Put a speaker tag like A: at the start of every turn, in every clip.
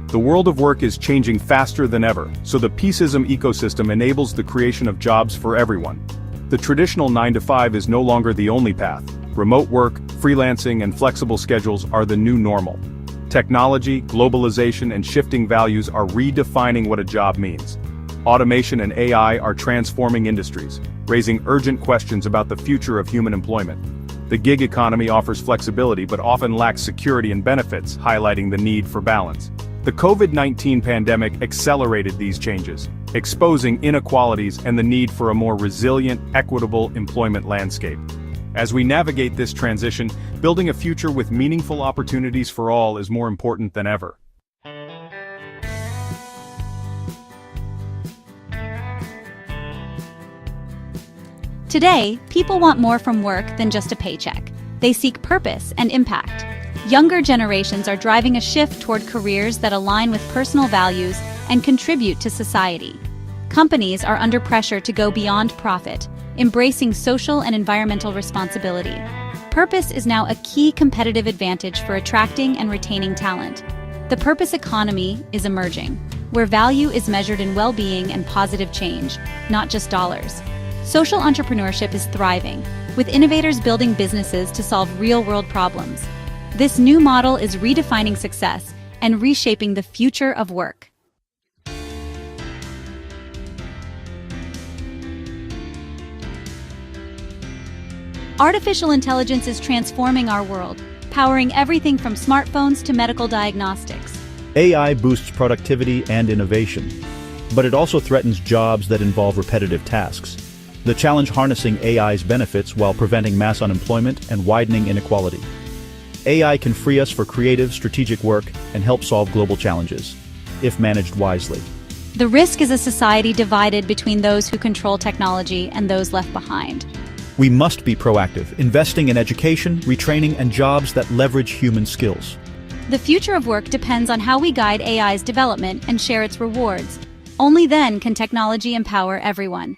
A: The world of work is changing faster than ever, so the Peaceism ecosystem enables the creation of jobs for everyone. The traditional 9-to-5 is no longer the only path. Remote work, freelancing, and flexible schedules are the new normal. Technology, globalization, and shifting values are redefining what a job means. Automation and AI are transforming industries, raising urgent questions about the future of human employment. The gig economy offers flexibility but often lacks security and benefits, highlighting the need for balance. The COVID-19 pandemic accelerated these changes, exposing inequalities and the need for a more resilient, equitable employment landscape. As we navigate this transition, building a future with meaningful opportunities for all is more important than ever.
B: Today, people want more from work than just a paycheck. They seek purpose and impact. Younger generations are driving a shift toward careers that align with personal values and contribute to society. Companies are under pressure to go beyond profit, embracing social and environmental responsibility. Purpose is now a key competitive advantage for attracting and retaining talent. The purpose economy is emerging, where value is measured in well-being and positive change, not just dollars. Social entrepreneurship is thriving, with innovators building businesses to solve real-world problems. This new model is redefining success and reshaping the future of work. Artificial intelligence is transforming our world, powering everything from smartphones to medical diagnostics.
C: AI boosts productivity and innovation, but it also threatens jobs that involve repetitive tasks. The challenge harnessing AI's benefits while preventing mass unemployment and widening inequality. AI can free us for creative, strategic work and help solve global challenges, if managed wisely.
B: The risk is a society divided between those who control technology and those left behind.
C: We must be proactive, investing in education, retraining, and jobs that leverage human skills.
B: The future of work depends on how we guide AI's development and share its rewards. Only then can technology empower everyone.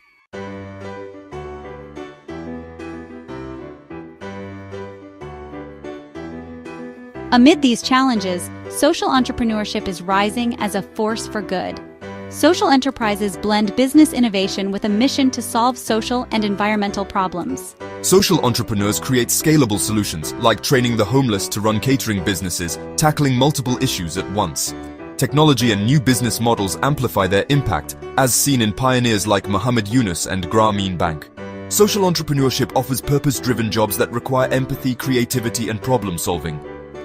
B: Amid these challenges, social entrepreneurship is rising as a force for good. Social enterprises blend business innovation with a mission to solve social and environmental problems.
D: Social entrepreneurs create scalable solutions, like training the homeless to run catering businesses, tackling multiple issues at once. Technology and new business models amplify their impact, as seen in pioneers like Muhammad Yunus and Grameen Bank. Social entrepreneurship offers purpose-driven jobs that require empathy, creativity, and problem-solving.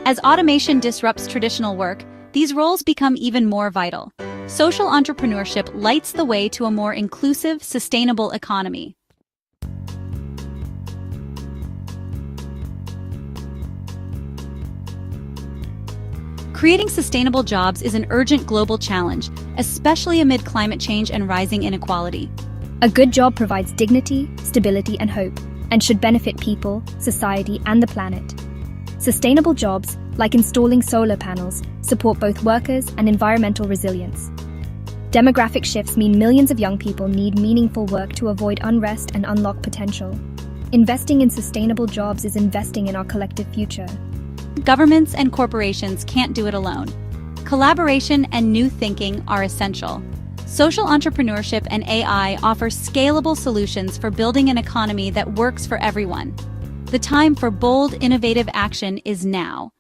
B: As automation disrupts traditional work, these roles become even more vital. Social entrepreneurship lights the way to a more inclusive, sustainable economy. Creating sustainable jobs is an urgent global challenge, especially amid climate change and rising inequality.
E: A good job provides dignity, stability, and hope, and should benefit people, society, and the planet. Sustainable jobs, like installing solar panels, support both workers and environmental resilience. Demographic shifts mean millions of young people need meaningful work to avoid unrest and unlock potential. Investing in sustainable jobs is investing in our collective future.
B: Governments and corporations can't do it alone. Collaboration and new thinking are essential. Social entrepreneurship and AI offer scalable solutions for building an economy that works for everyone. The time for bold, innovative action is now.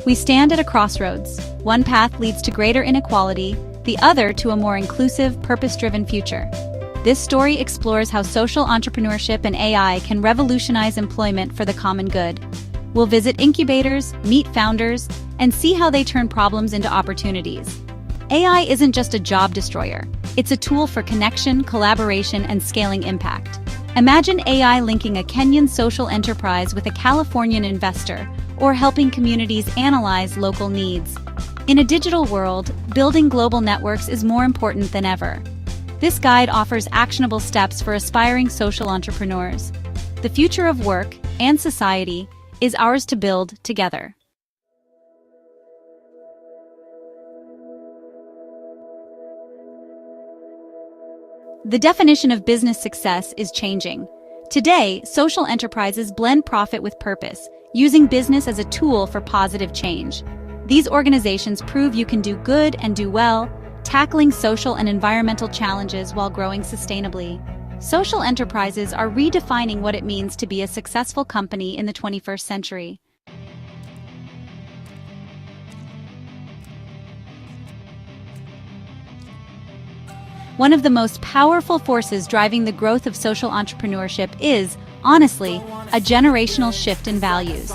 B: We stand at a crossroads. One path leads to greater inequality, the other to a more inclusive, purpose-driven future. This story explores how social entrepreneurship and AI can revolutionize employment for the common good. We'll visit incubators, meet founders, and see how they turn problems into opportunities. AI isn't just a job destroyer. It's a tool for connection, collaboration, and scaling impact. Imagine AI linking a Kenyan social enterprise with a Californian investor, or helping communities analyze local needs. In a digital world, building global networks is more important than ever. This guide offers actionable steps for aspiring social entrepreneurs. The future of work and society is ours to build together. The definition of business success is changing. Today, social enterprises blend profit with purpose, using business as a tool for positive change. These organizations prove you can do good and do well, tackling social and environmental challenges while growing sustainably. Social enterprises are redefining what it means to be a successful company in the 21st century. One of the most powerful forces driving the growth of social entrepreneurship is, honestly, a generational shift in values.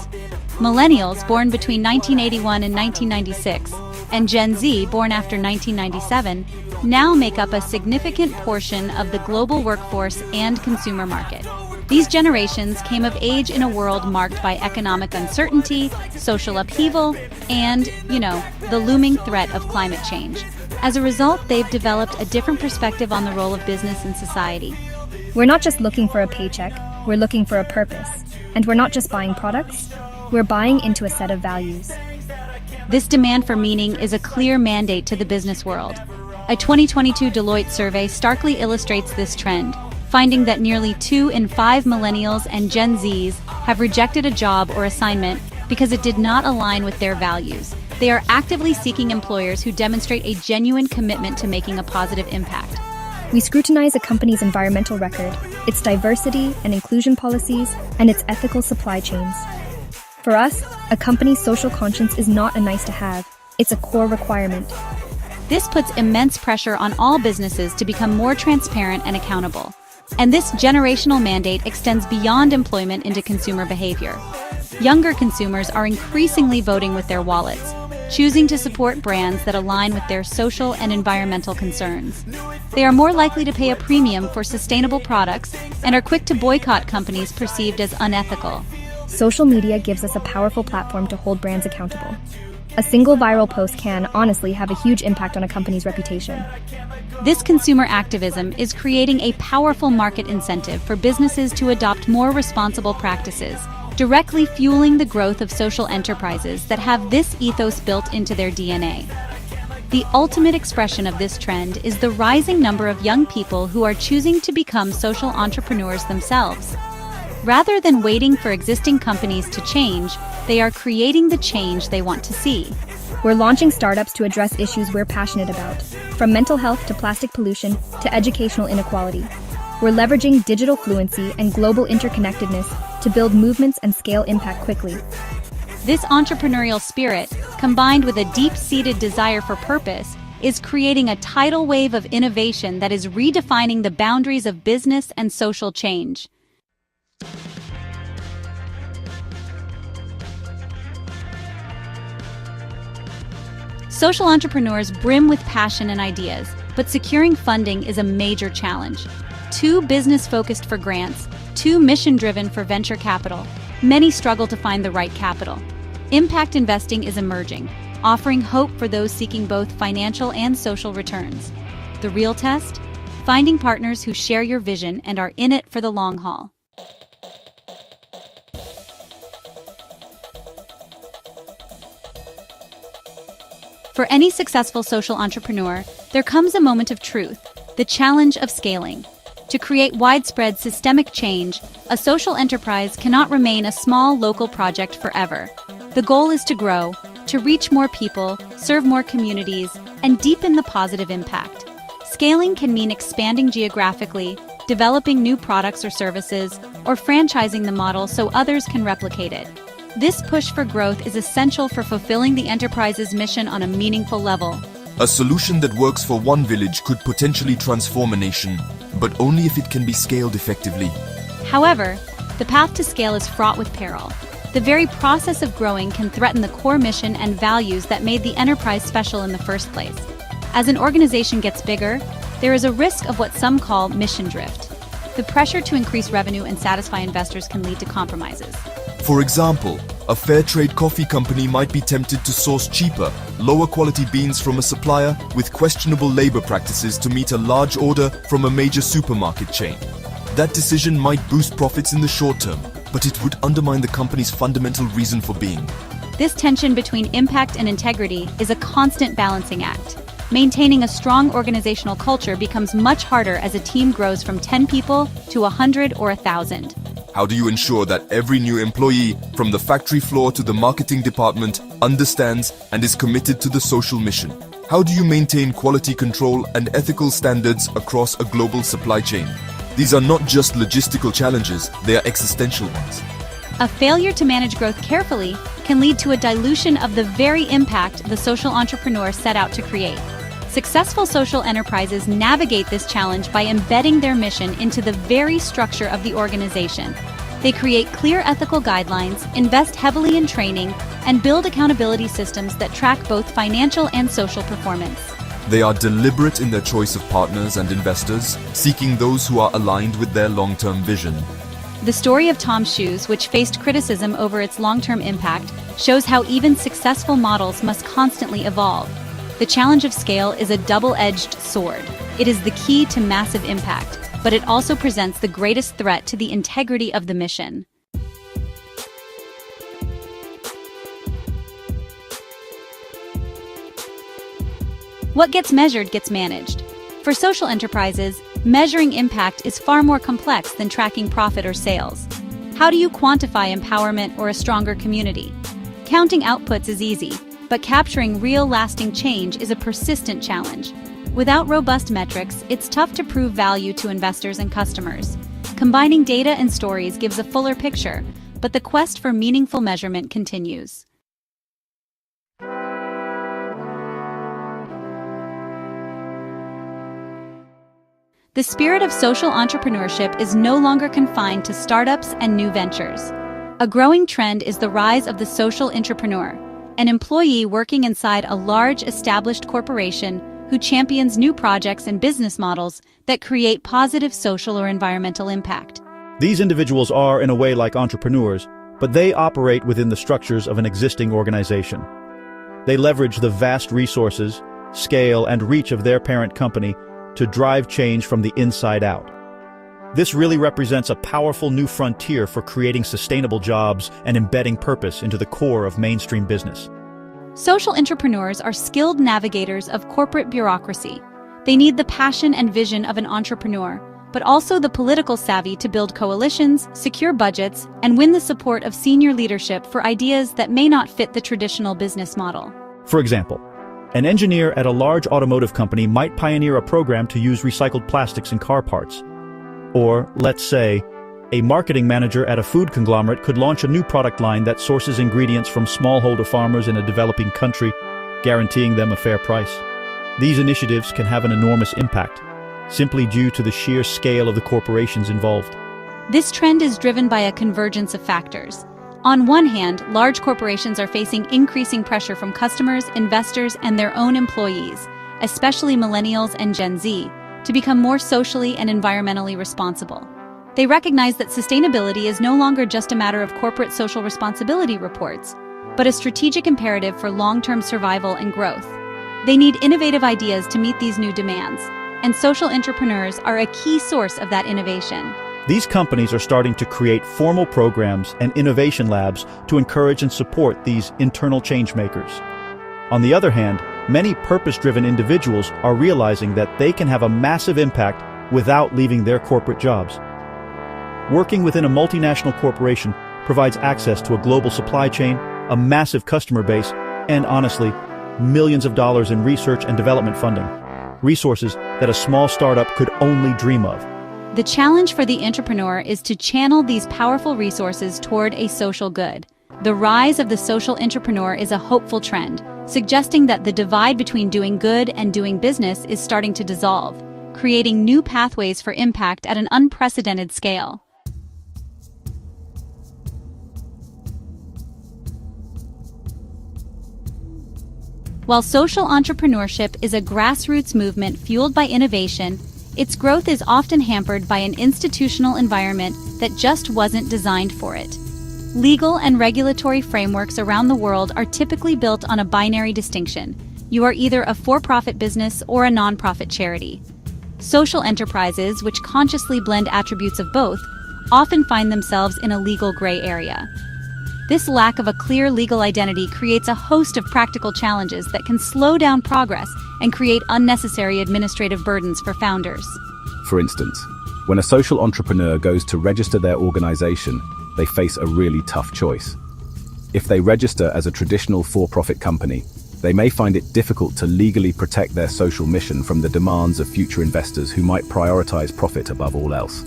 B: Millennials born between 1981 and 1996, and Gen Z born after 1997, now make up a significant portion of the global workforce and consumer market. These generations came of age in a world marked by economic uncertainty, social upheaval, and, the looming threat of climate change. As a result, they've developed a different perspective on the role of business in society.
E: We're not just looking for a paycheck, we're looking for a purpose. And we're not just buying products, we're buying into a set of values.
B: This demand for meaning is a clear mandate to the business world. A 2022 Deloitte survey starkly illustrates this trend, finding that nearly 2 in 5 millennials and Gen Zs have rejected a job or assignment because it did not align with their values. They are actively seeking employers who demonstrate a genuine commitment to making a positive impact.
E: We scrutinize a company's environmental record, its diversity and inclusion policies, and its ethical supply chains. For us, a company's social conscience is not a nice-to-have, it's a core requirement.
B: This puts immense pressure on all businesses to become more transparent and accountable. And this generational mandate extends beyond employment into consumer behavior. Younger consumers are increasingly voting with their wallets, choosing to support brands that align with their social and environmental concerns. They are more likely to pay a premium for sustainable products and are quick to boycott companies perceived as unethical.
E: Social media gives us a powerful platform to hold brands accountable. A single viral post can, honestly, have a huge impact on a company's reputation.
B: This consumer activism is creating a powerful market incentive for businesses to adopt more responsible practices, directly fueling the growth of social enterprises that have this ethos built into their DNA. The ultimate expression of this trend is the rising number of young people who are choosing to become social entrepreneurs themselves. Rather than waiting for existing companies to change, they are creating the change they want to see.
E: We're launching startups to address issues we're passionate about, from mental health to plastic pollution to educational inequality. We're leveraging digital fluency and global interconnectedness to build movements and scale impact quickly.
B: This entrepreneurial spirit, combined with a deep-seated desire for purpose, is creating a tidal wave of innovation that is redefining the boundaries of business and social change. Social entrepreneurs brim with passion and ideas, but securing funding is a major challenge. Too business-focused for grants, too mission-driven for venture capital, many struggle to find the right capital. Impact investing is emerging, offering hope for those seeking both financial and social returns. The real test? Finding partners who share your vision and are in it for the long haul. For any successful social entrepreneur, there comes a moment of truth, the challenge of scaling. To create widespread systemic change, a social enterprise cannot remain a small local project forever. The goal is to grow, to reach more people, serve more communities, and deepen the positive impact. Scaling can mean expanding geographically, developing new products or services, or franchising the model so others can replicate it. This push for growth is essential for fulfilling the enterprise's mission on a meaningful level.
D: A solution that works for one village could potentially transform a nation, but only if it can be scaled effectively.
B: However, the path to scale is fraught with peril. The very process of growing can threaten the core mission and values that made the enterprise special in the first place. As an organization gets bigger, there is a risk of what some call mission drift. The pressure to increase revenue and satisfy investors can lead to compromises.
D: For example, a fair trade coffee company might be tempted to source cheaper, lower quality beans from a supplier with questionable labor practices to meet a large order from a major supermarket chain. That decision might boost profits in the short term, but it would undermine the company's fundamental reason for being.
B: This tension between impact and integrity is a constant balancing act. Maintaining a strong organizational culture becomes much harder as a team grows from 10 people to 100 or 1,000.
D: How do you ensure that every new employee, from the factory floor to the marketing department, understands and is committed to the social mission? How do you maintain quality control and ethical standards across a global supply chain? These are not just logistical challenges, they are existential ones.
B: A failure to manage growth carefully can lead to a dilution of the very impact the social entrepreneur set out to create. Successful social enterprises navigate this challenge by embedding their mission into the very structure of the organization. They create clear ethical guidelines, invest heavily in training, and build accountability systems that track both financial and social performance.
D: They are deliberate in their choice of partners and investors, seeking those who are aligned with their long-term vision.
B: The story of Tom's Shoes, which faced criticism over its long-term impact, shows how even successful models must constantly evolve. The challenge of scale is a double-edged sword. It is the key to massive impact, but it also presents the greatest threat to the integrity of the mission. What gets measured gets managed. For social enterprises, measuring impact is far more complex than tracking profit or sales. How do you quantify empowerment or a stronger community? Counting outputs is easy, but capturing real lasting change is a persistent challenge. Without robust metrics, it's tough to prove value to investors and customers. Combining data and stories gives a fuller picture, but the quest for meaningful measurement continues. The spirit of social entrepreneurship is no longer confined to startups and new ventures. A growing trend is the rise of the social entrepreneur, an employee working inside a large established corporation who champions new projects and business models that create positive social or environmental impact.
C: These individuals are, in a way, like entrepreneurs, but they operate within the structures of an existing organization. They leverage the vast resources, scale, and reach of their parent company to drive change from the inside out. This really represents a powerful new frontier for creating sustainable jobs and embedding purpose into the core of mainstream business.
B: Social entrepreneurs are skilled navigators of corporate bureaucracy. They need the passion and vision of an entrepreneur, but also the political savvy to build coalitions, secure budgets, and win the support of senior leadership for ideas that may not fit the traditional business model.
C: For example, an engineer at a large automotive company might pioneer a program to use recycled plastics in car parts. Or, let's say, a marketing manager at a food conglomerate could launch a new product line that sources ingredients from smallholder farmers in a developing country, guaranteeing them a fair price. These initiatives can have an enormous impact, simply due to the sheer scale of the corporations involved.
B: This trend is driven by a convergence of factors. On one hand, large corporations are facing increasing pressure from customers, investors, and their own employees, especially millennials and Gen Z, to become more socially and environmentally responsible. They recognize that sustainability is no longer just a matter of corporate social responsibility reports, but a strategic imperative for long-term survival and growth. They need innovative ideas to meet these new demands, and social entrepreneurs are a key source of that innovation.
C: These companies are starting to create formal programs and innovation labs to encourage and support these internal change makers. On the other hand, many purpose-driven individuals are realizing that they can have a massive impact without leaving their corporate jobs. Working within a multinational corporation provides access to a global supply chain, a massive customer base, and honestly, millions of dollars in research and development funding, resources that a small startup could only dream of.
B: The challenge for the entrepreneur is to channel these powerful resources toward a social good. The rise of the social entrepreneur is a hopeful trend, suggesting that the divide between doing good and doing business is starting to dissolve, creating new pathways for impact at an unprecedented scale. While social entrepreneurship is a grassroots movement fueled by innovation, its growth is often hampered by an institutional environment that just wasn't designed for it. Legal and regulatory frameworks around the world are typically built on a binary distinction. You are either a for-profit business or a non-profit charity. Social enterprises, which consciously blend attributes of both, often find themselves in a legal gray area. This lack of a clear legal identity creates a host of practical challenges that can slow down progress and create unnecessary administrative burdens for founders.
C: For instance, when a social entrepreneur goes to register their organization, they face a really tough choice. If they register as a traditional for-profit company, they may find it difficult to legally protect their social mission from the demands of future investors who might prioritize profit above all else.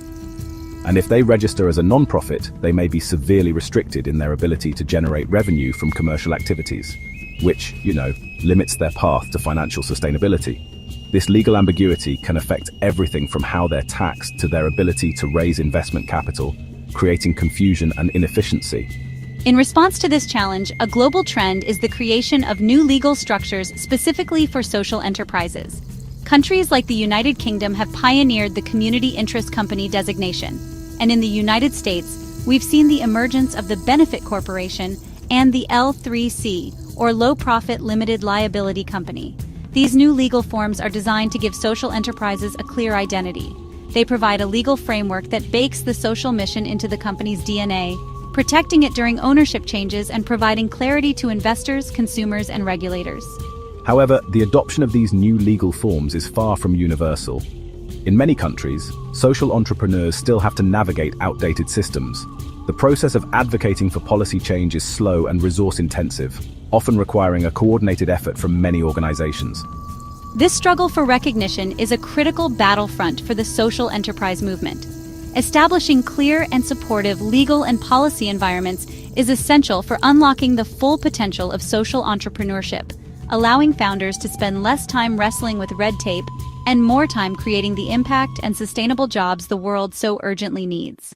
C: And if they register as a non-profit, they may be severely restricted in their ability to generate revenue from commercial activities, which, limits their path to financial sustainability. This legal ambiguity can affect everything from how they're taxed to their ability to raise investment capital, creating confusion and inefficiency.
B: In response to this challenge, a global trend is the creation of new legal structures specifically for social enterprises. Countries like the United Kingdom have pioneered the Community Interest Company designation, and in the United States, we've seen the emergence of the Benefit Corporation and the L3C, or Low Profit Limited Liability Company. These new legal forms are designed to give social enterprises a clear identity. They provide a legal framework that bakes the social mission into the company's DNA, protecting it during ownership changes and providing clarity to investors, consumers, and regulators.
C: However, the adoption of these new legal forms is far from universal. In many countries, social entrepreneurs still have to navigate outdated systems. The process of advocating for policy change is slow and resource-intensive, often requiring a coordinated effort from many organizations.
B: This struggle for recognition is a critical battlefront for the social enterprise movement. Establishing clear and supportive legal and policy environments is essential for unlocking the full potential of social entrepreneurship, allowing founders to spend less time wrestling with red tape and more time creating the impact and sustainable jobs the world so urgently needs.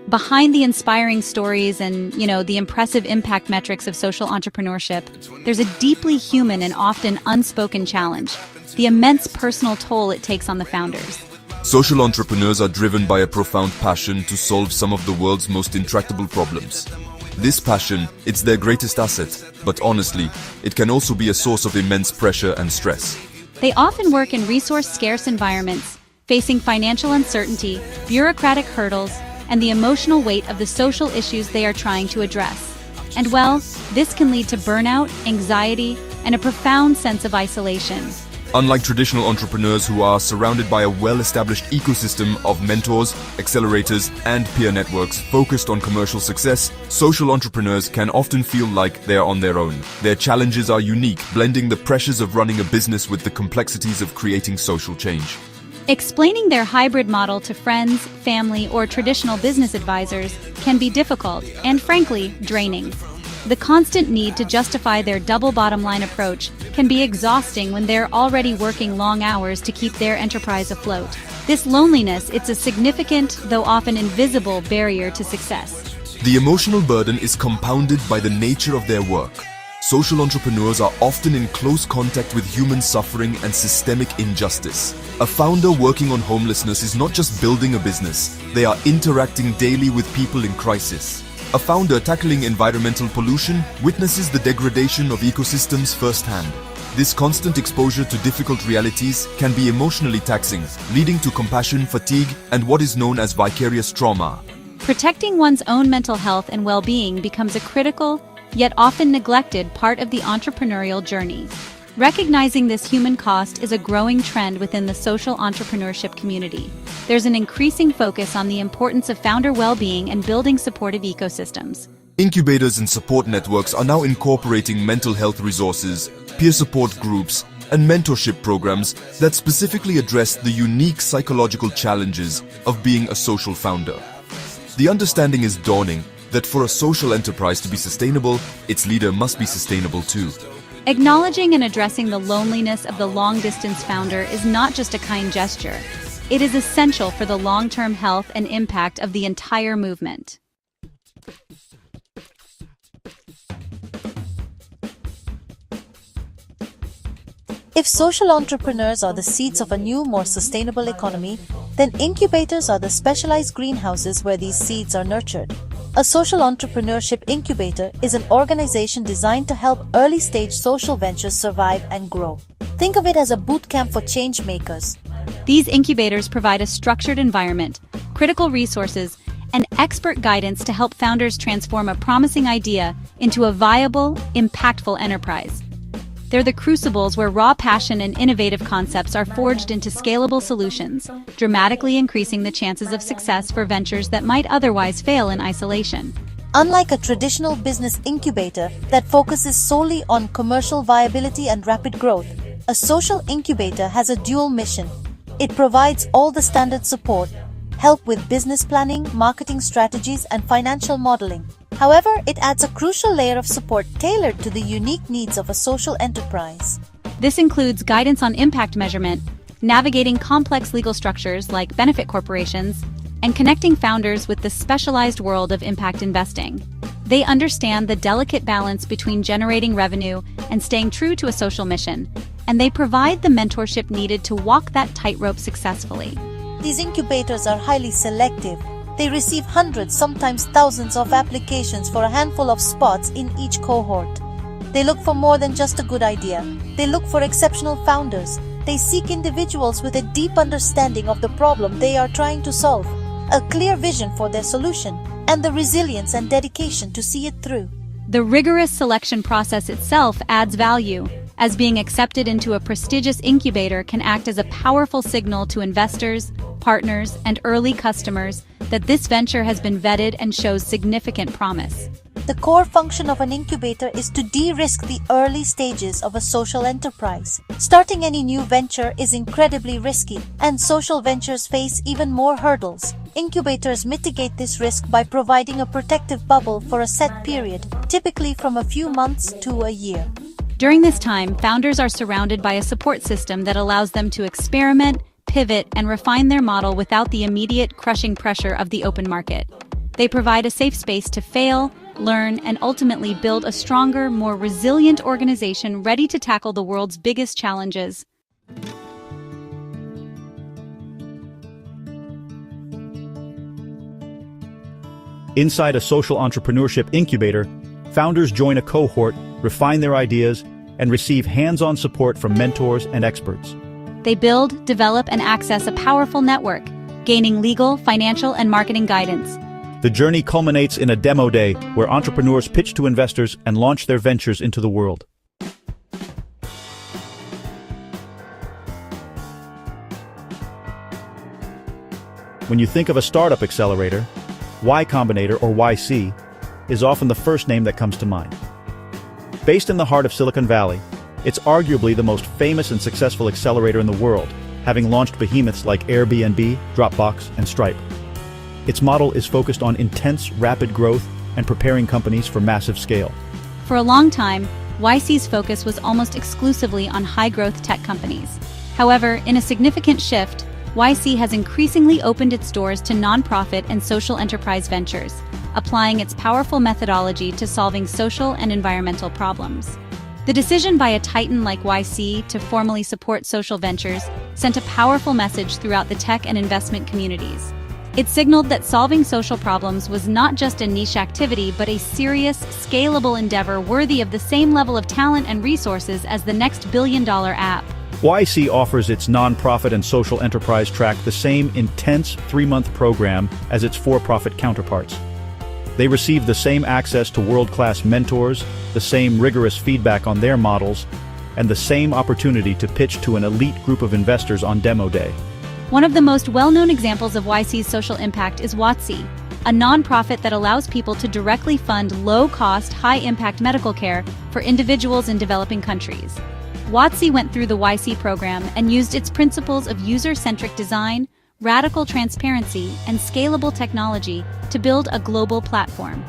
B: Behind the inspiring stories and, the impressive impact metrics of social entrepreneurship, there's a deeply human and often unspoken challenge: the immense personal toll it takes on the founders.
D: Social entrepreneurs are driven by a profound passion to solve some of the world's most intractable problems. This passion, it's their greatest asset, but honestly, it can also be a source of immense pressure and stress.
B: They often work in resource-scarce environments, facing financial uncertainty, bureaucratic hurdles, and the emotional weight of the social issues they are trying to address. And this can lead to burnout, anxiety, and a profound sense of isolation.
D: Unlike traditional entrepreneurs who are surrounded by a well-established ecosystem of mentors, accelerators, and peer networks focused on commercial success, social entrepreneurs can often feel like they're on their own. Their challenges are unique, blending the pressures of running a business with the complexities of creating social change.
B: Explaining their hybrid model to friends, family, or traditional business advisors can be difficult and, frankly, draining. The constant need to justify their double bottom-line approach can be exhausting when they're already working long hours to keep their enterprise afloat. This loneliness, it's a significant, though often invisible, barrier to success.
D: The emotional burden is compounded by the nature of their work. Social entrepreneurs are often in close contact with human suffering and systemic injustice. A founder working on homelessness is not just building a business, they are interacting daily with people in crisis. A founder tackling environmental pollution witnesses the degradation of ecosystems firsthand. This constant exposure to difficult realities can be emotionally taxing, leading to compassion fatigue and what is known as vicarious trauma.
B: Protecting one's own mental health and well-being becomes a critical, yet often neglected part of the entrepreneurial journey. Recognizing this human cost is a growing trend within the social entrepreneurship community. There's an increasing focus on the importance of founder well-being and building supportive ecosystems.
D: Incubators and support networks are now incorporating mental health resources, peer support groups, and mentorship programs that specifically address the unique psychological challenges of being a social founder. The understanding is dawning that for a social enterprise to be sustainable, its leader must be sustainable too.
B: Acknowledging and addressing the loneliness of the long-distance founder is not just a kind gesture. It is essential for the long-term health and impact of the entire movement.
F: If social entrepreneurs are the seeds of a new, more sustainable economy, then incubators are the specialized greenhouses where these seeds are nurtured. A social entrepreneurship incubator is an organization designed to help early-stage social ventures survive and grow. Think of it as a boot camp for change makers.
B: These incubators provide a structured environment, critical resources, and expert guidance to help founders transform a promising idea into a viable, impactful enterprise. They're the crucibles where raw passion and innovative concepts are forged into scalable solutions, dramatically increasing the chances of success for ventures that might otherwise fail in isolation.
F: Unlike a traditional business incubator that focuses solely on commercial viability and rapid growth, a social incubator has a dual mission. It provides all the standard support, help with business planning, marketing strategies, and financial modeling. However, it adds a crucial layer of support tailored to the unique needs of a social enterprise.
B: This includes guidance on impact measurement, navigating complex legal structures like benefit corporations, and connecting founders with the specialized world of impact investing. They understand the delicate balance between generating revenue and staying true to a social mission, and they provide the mentorship needed to walk that tightrope successfully.
F: These incubators are highly selective. They receive hundreds, sometimes thousands of applications for a handful of spots in each cohort. They look for more than just a good idea. They look for exceptional founders. They seek individuals with a deep understanding of the problem they are trying to solve, a clear vision for their solution, and the resilience and dedication to see it through.
B: The rigorous selection process itself adds value, as being accepted into a prestigious incubator can act as a powerful signal to investors, partners, and early customers that this venture has been vetted and shows significant promise.
F: The core function of an incubator is to de-risk the early stages of a social enterprise. Starting any new venture is incredibly risky, and social ventures face even more hurdles. Incubators mitigate this risk by providing a protective bubble for a set period, typically from a few months to a year.
B: During this time, founders are surrounded by a support system that allows them to experiment, pivot, and refine their model without the immediate crushing pressure of the open market. They provide a safe space to fail, learn, and ultimately build a stronger, more resilient organization ready to tackle the world's biggest challenges.
C: Inside a social entrepreneurship incubator, founders join a cohort, refine their ideas, and receive hands-on support from mentors and experts.
B: They build, develop, and access a powerful network, gaining legal, financial, and marketing guidance.
C: The journey culminates in a demo day where entrepreneurs pitch to investors and launch their ventures into the world. When you think of a startup accelerator, Y Combinator, or YC, is often the first name that comes to mind. Based in the heart of Silicon Valley, it's arguably the most famous and successful accelerator in the world, having launched behemoths like Airbnb, Dropbox, and Stripe. Its model is focused on intense, rapid growth and preparing companies for massive scale.
B: For a long time, YC's focus was almost exclusively on high-growth tech companies. However, in a significant shift, YC has increasingly opened its doors to nonprofit and social enterprise ventures, applying its powerful methodology to solving social and environmental problems. The decision by a titan like YC to formally support social ventures sent a powerful message throughout the tech and investment communities. It signaled that solving social problems was not just a niche activity, but a serious, scalable endeavor worthy of the same level of talent and resources as the next billion-dollar app.
C: YC offers its nonprofit and social enterprise track the same intense 3-month program as its for-profit counterparts. They receive the same access to world-class mentors, the same rigorous feedback on their models, and the same opportunity to pitch to an elite group of investors on demo day.
B: One of the most well-known examples of YC's social impact is WOTC, a nonprofit that allows people to directly fund low-cost, high-impact medical care for individuals in developing countries. WOTC went through the YC program and used its principles of user-centric design, radical transparency, and scalable technology to build a global platform.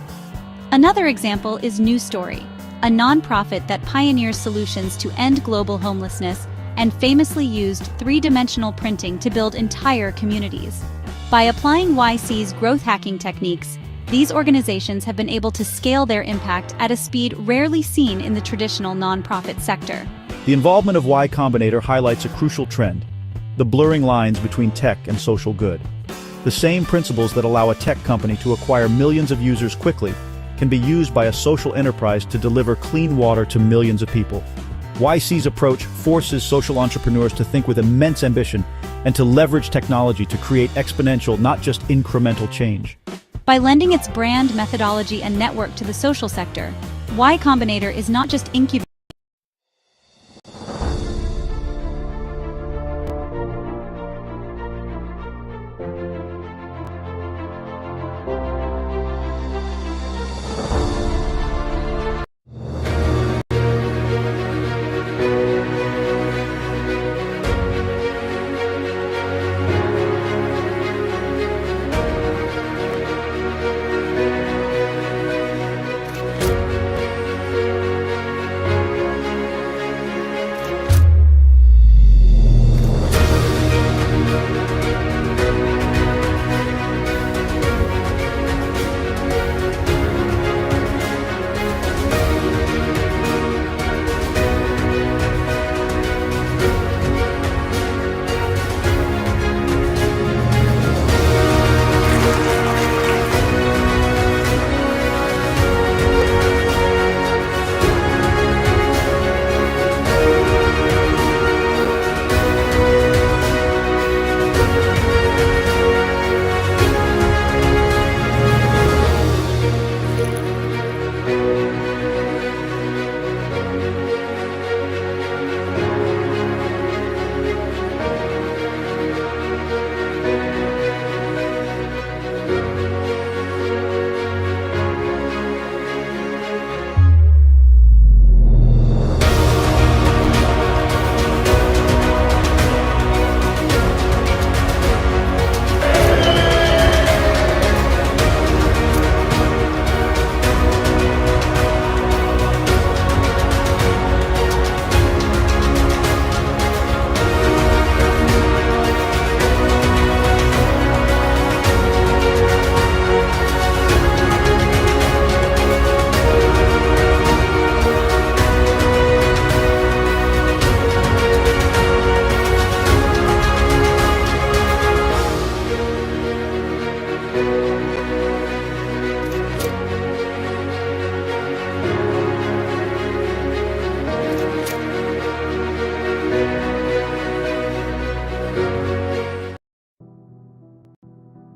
B: Another example is New Story, a nonprofit that pioneers solutions to end global homelessness and famously used three-dimensional printing to build entire communities. By applying YC's growth hacking techniques, these organizations have been able to scale their impact at a speed rarely seen in the traditional nonprofit sector.
C: The involvement of Y Combinator highlights a crucial trend: the blurring lines between tech and social good. The same principles that allow a tech company to acquire millions of users quickly can be used by a social enterprise to deliver clean water to millions of people. YC's approach forces social entrepreneurs to think with immense ambition and to leverage technology to create exponential, not just incremental change.
B: By lending its brand, methodology, and network to the social sector, Y Combinator is not just incubating.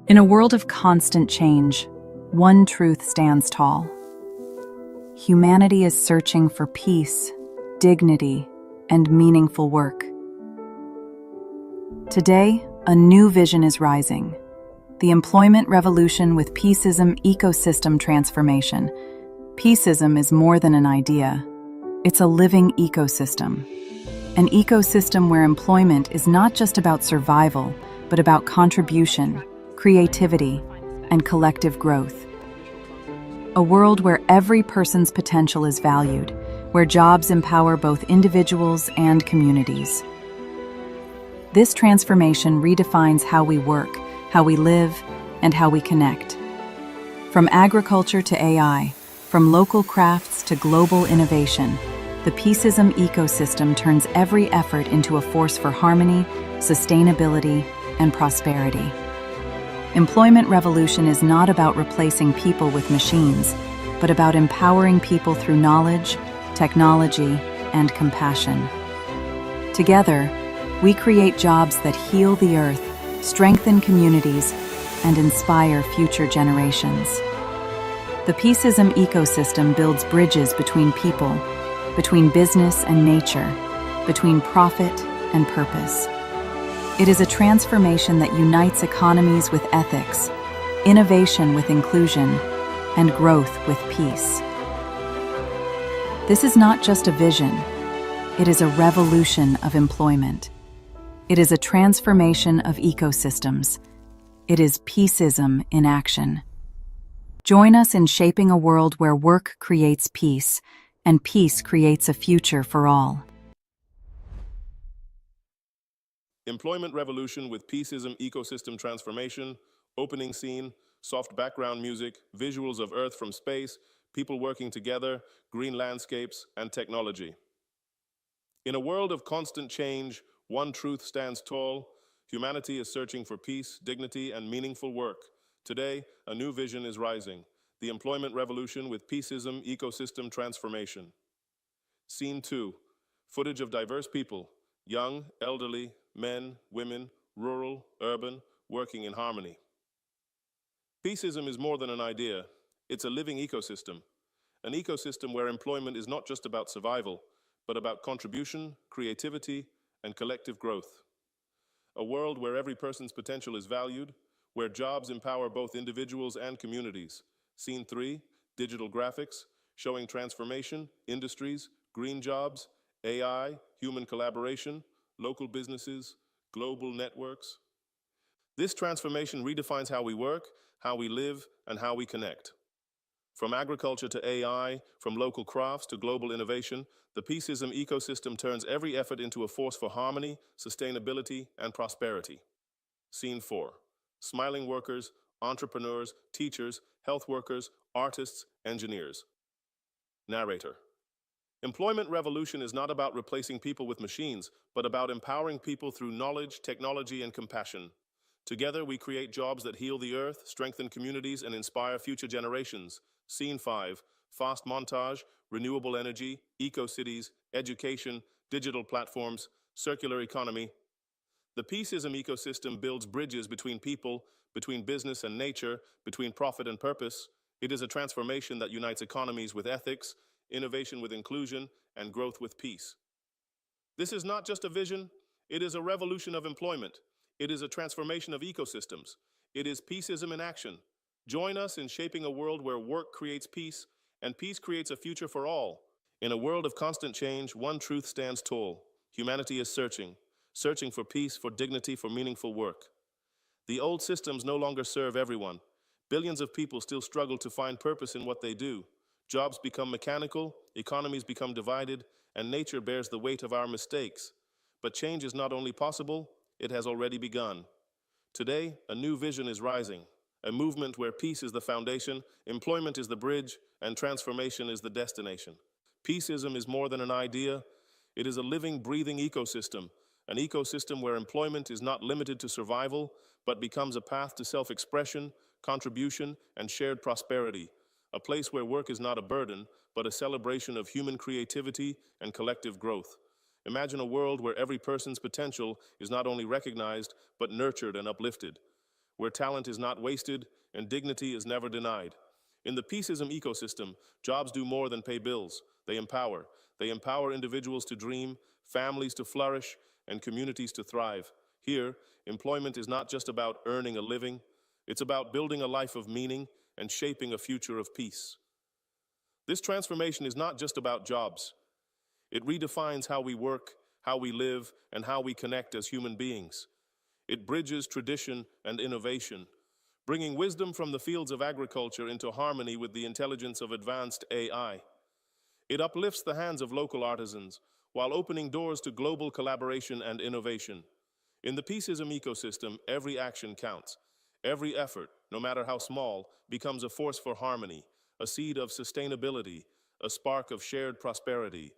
G: In a world of constant change, one truth stands tall. Humanity is searching for peace, dignity, and meaningful work. Today, a new vision is rising. The employment revolution with Peaceism Ecosystem transformation. Peaceism is more than an idea. It's a living ecosystem. An ecosystem where employment is not just about survival, but about contribution, creativity, and collective growth. A world where every person's potential is valued, where jobs empower both individuals and communities. This transformation redefines how we work, how we live, and how we connect. From agriculture to AI, from local crafts to global innovation, the Peaceism ecosystem turns every effort into a force for harmony, sustainability, and prosperity. Employment revolution is not about replacing people with machines, but about empowering people through knowledge, technology, and compassion. Together, we create jobs that heal the earth, strengthen communities, and inspire future generations. The Peaceism ecosystem builds bridges between people, between business and nature, between profit and purpose. It is a transformation that unites economies with ethics, innovation with inclusion, and growth with peace. This is not just a vision, it is a revolution of employment. It is a transformation of ecosystems. It is Peaceism in action. Join us in shaping a world where work creates peace, and peace creates a future for all.
H: Employment revolution with Peaceism Ecosystem transformation, opening scene, soft background music, visuals of Earth from space, people working together, green landscapes, and technology. In a world of constant change, one truth stands tall. Humanity is searching for peace, dignity, and meaningful work. Today, a new vision is rising. The employment revolution with Peaceism Ecosystem transformation. Scene 2. Footage of diverse people, young, elderly, men, women, rural, urban, working in harmony. Peaceism is more than an idea. It's a living ecosystem. An ecosystem where employment is not just about survival, but about contribution, creativity, and collective growth. A world where every person's potential is valued, where jobs empower both individuals and communities. Scene 3, digital graphics, showing transformation, industries, green jobs, AI, human collaboration, local businesses, global networks. This transformation redefines how we work, how we live, and how we connect. From agriculture to AI, from local crafts to global innovation, the Peaceism ecosystem turns every effort into a force for harmony, sustainability, and prosperity. Scene 4. Smiling workers, entrepreneurs, teachers, health workers, artists, engineers. Narrator. Employment revolution is not about replacing people with machines, but about empowering people through knowledge, technology, and compassion. Together, we create jobs that heal the earth, strengthen communities, and inspire future generations. Scene 5. Fast montage, renewable energy, eco-cities, education, digital platforms, circular economy. The Peaceism ecosystem builds bridges between people, between business and nature, between profit and purpose. It is a transformation that unites economies with ethics, innovation with inclusion, and growth with peace. This is not just a vision, it is a revolution of employment. It is a transformation of ecosystems. It is peaceism in action. Join us in shaping a world where work creates peace, and peace creates a future for all. In a world of constant change, one truth stands tall. Humanity is searching for peace, for dignity, for meaningful work. The old systems no longer serve everyone. Billions of people still struggle to find purpose in what they do. Jobs become mechanical, economies become divided, and nature bears the weight of our mistakes. But change is not only possible, it has already begun. Today, a new vision is rising, a movement where peace is the foundation, employment is the bridge, and transformation is the destination. Peaceism is more than an idea, it is a living, breathing ecosystem, an ecosystem where employment is not limited to survival, but becomes a path to self-expression, contribution, and shared prosperity, a place where work is not a burden, but a celebration of human creativity and collective growth. Imagine a world where every person's potential is not only recognized, but nurtured and uplifted, where talent is not wasted and dignity is never denied. In the Peaceism ecosystem, jobs do more than pay bills. They empower. They empower individuals to dream, families to flourish, and communities to thrive. Here, employment is not just about earning a living, it's about building a life of meaning and shaping a future of peace. This transformation is not just about jobs. It redefines how we work, how we live, and how we connect as human beings. It bridges tradition and innovation, bringing wisdom from the fields of agriculture into harmony with the intelligence of advanced AI. It uplifts the hands of local artisans, while opening doors to global collaboration and innovation. In the Peaceism ecosystem, every action counts. Every effort, no matter how small, becomes a force for harmony, a seed of sustainability, a spark of shared prosperity.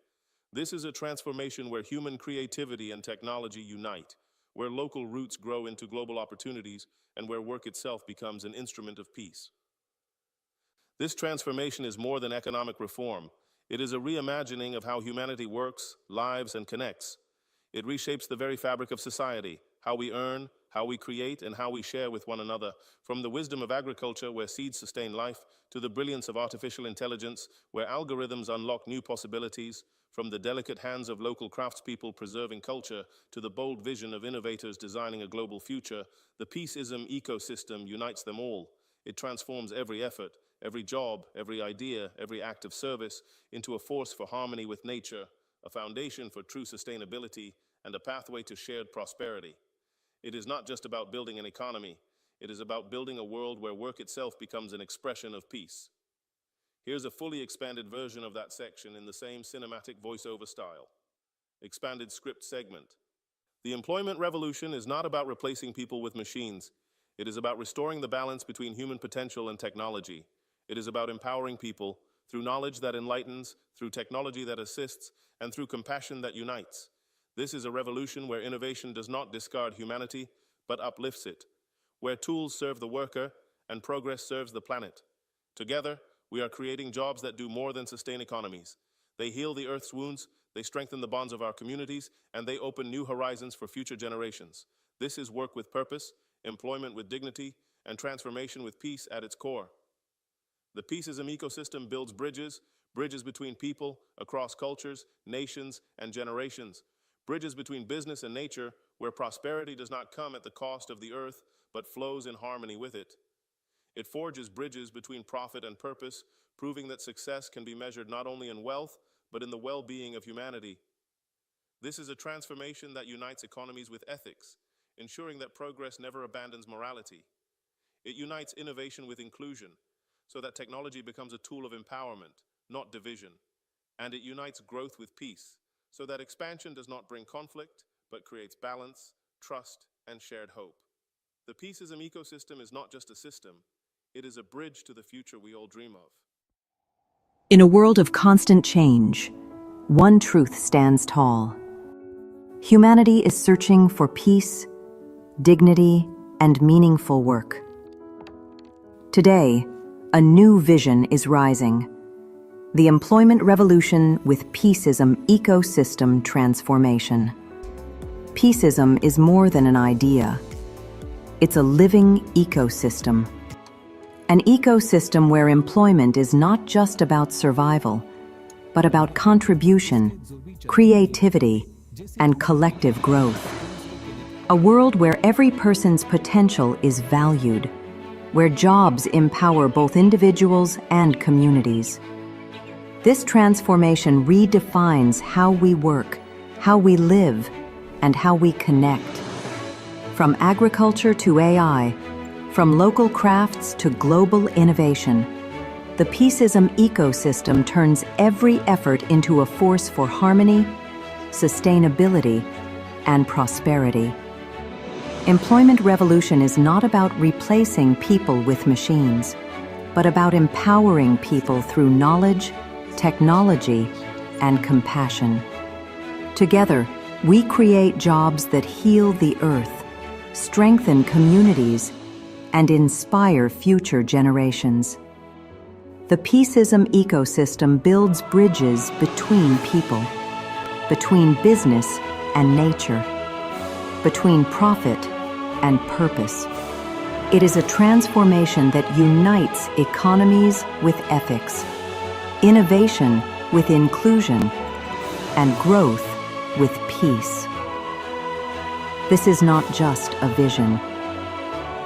H: This is a transformation where human creativity and technology unite, where local roots grow into global opportunities, and where work itself becomes an instrument of peace. This transformation is more than economic reform. It is a reimagining of how humanity works, lives, and connects. It reshapes the very fabric of society, how we earn, how we create, and how we share with one another, from the wisdom of agriculture, where seeds sustain life, to the brilliance of artificial intelligence, where algorithms unlock new possibilities, from the delicate hands of local craftspeople preserving culture, to the bold vision of innovators designing a global future. The Peaceism ecosystem unites them all. It transforms every effort, every job, every idea, every act of service into a force for harmony with nature, a foundation for true sustainability, and a pathway to shared prosperity. It is not just about building an economy. It is about building a world where work itself becomes an expression of peace. Here's a fully expanded version of that section in the same cinematic voiceover style. Expanded script segment. The employment revolution is not about replacing people with machines. It is about restoring the balance between human potential and technology. It is about empowering people through knowledge that enlightens, through technology that assists, and through compassion that unites. This is a revolution where innovation does not discard humanity, but uplifts it, where tools serve the worker and progress serves the planet. Together, we are creating jobs that do more than sustain economies. They heal the Earth's wounds, they strengthen the bonds of our communities, and they open new horizons for future generations. This is work with purpose, employment with dignity, and transformation with peace at its core. The Peaceism ecosystem builds bridges between people, across cultures, nations, and generations, bridges between business and nature, where prosperity does not come at the cost of the earth, but flows in harmony with it. It forges bridges between profit and purpose, proving that success can be measured not only in wealth, but in the well-being of humanity. This is a transformation that unites economies with ethics, ensuring that progress never abandons morality. It unites innovation with inclusion, so that technology becomes a tool of empowerment, not division. And it unites growth with peace, so that expansion does not bring conflict, but creates balance, trust, and shared hope. The Peaceism ecosystem is not just a system, it is a bridge to the future we all dream of.
I: In a world of constant change, one truth stands tall. Humanity is searching for peace, dignity, and meaningful work. Today, a new vision is rising. The employment revolution with Peaceism Ecosystem transformation. Peaceism is more than an idea. It's a living ecosystem. An ecosystem where employment is not just about survival, but about contribution, creativity, and collective growth. A world where every person's potential is valued, where jobs empower both individuals and communities. This transformation redefines how we work, how we live, and how we connect. From agriculture to AI, from local crafts to global innovation, the Peaceism ecosystem turns every effort into a force for harmony, sustainability, and prosperity. Employment revolution is not about replacing people with machines, but about empowering people through knowledge, technology, and compassion. Together, we create jobs that heal the earth, strengthen communities, and inspire future generations. The Peaceism ecosystem builds bridges between people, between business and nature, between profit and purpose. It is a transformation that unites economies with ethics, innovation with inclusion, and growth with peace. This is not just a vision.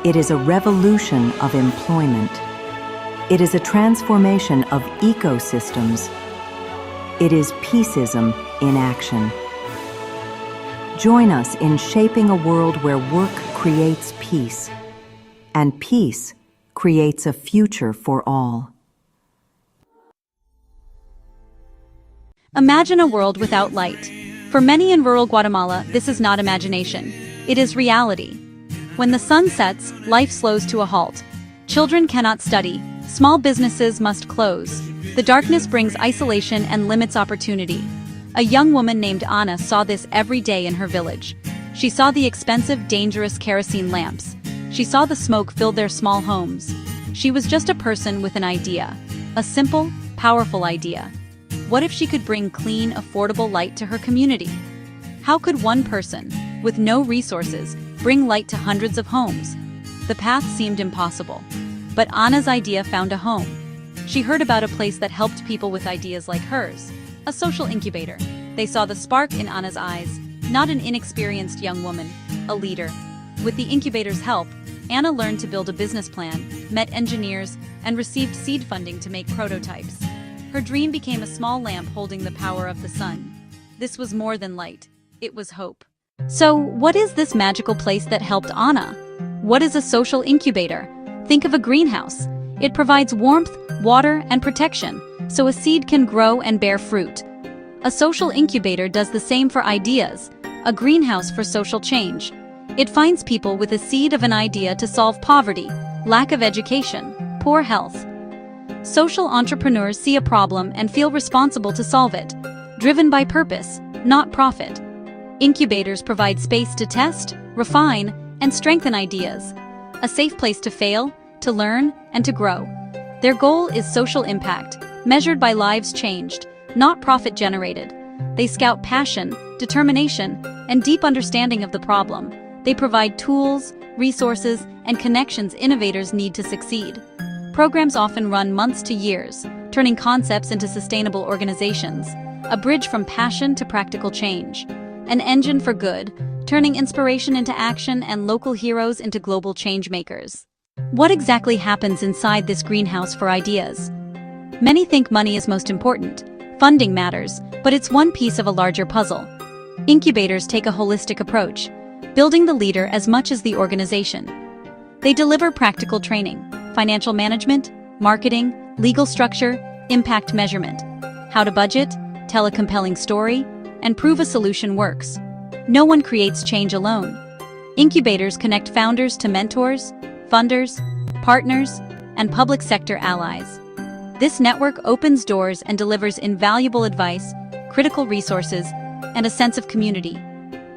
I: It is a revolution of employment. It is a transformation of ecosystems. It is Peaceism in action. Join us in shaping a world where work creates peace, and peace creates a future for all.
B: Imagine a world without light. For many in rural Guatemala, this is not imagination. It is reality. When the sun sets, life slows to a halt. Children cannot study. Small businesses must close. The darkness brings isolation and limits opportunity. A young woman named Anna saw this every day in her village. She saw the expensive, dangerous kerosene lamps. She saw the smoke fill their small homes. She was just a person with an idea. A simple, powerful idea. What if she could bring clean, affordable light to her community? How could one person, with no resources, bring light to hundreds of homes? The path seemed impossible. But Anna's idea found a home. She heard about a place that helped people with ideas like hers. A social incubator. They saw the spark in Anna's eyes, not an inexperienced young woman, a leader. With the incubator's help, Anna learned to build a business plan, met engineers, and received seed funding to make prototypes. Her dream became a small lamp holding the power of the sun. This was more than light. It was hope. So, what is this magical place that helped Anna? What is a social incubator? Think of a greenhouse. It provides warmth, water, and protection, so a seed can grow and bear fruit. A social incubator does the same for ideas, a greenhouse for social change. It finds people with a seed of an idea to solve poverty, lack of education, poor health. Social entrepreneurs see a problem and feel responsible to solve it, driven by purpose, not profit. Incubators provide space to test, refine, and strengthen ideas. A safe place to fail, to learn, and to grow. Their goal is social impact, measured by lives changed, not profit generated. They scout passion, determination, and deep understanding of the problem. They provide tools, resources, and connections innovators need to succeed. Programs often run months to years, turning concepts into sustainable organizations, a bridge from passion to practical change, an engine for good, turning inspiration into action and local heroes into global change-makers. What exactly happens inside this greenhouse for ideas? Many think money is most important. Funding matters, but it's one piece of a larger puzzle. Incubators take a holistic approach, building the leader as much as the organization. They deliver practical training, financial management, marketing, legal structure, impact measurement, how to budget, tell a compelling story, and prove a solution works. No one creates change alone. Incubators connect founders to mentors, funders, partners, and public sector allies. This network opens doors and delivers invaluable advice, critical resources, and a sense of community.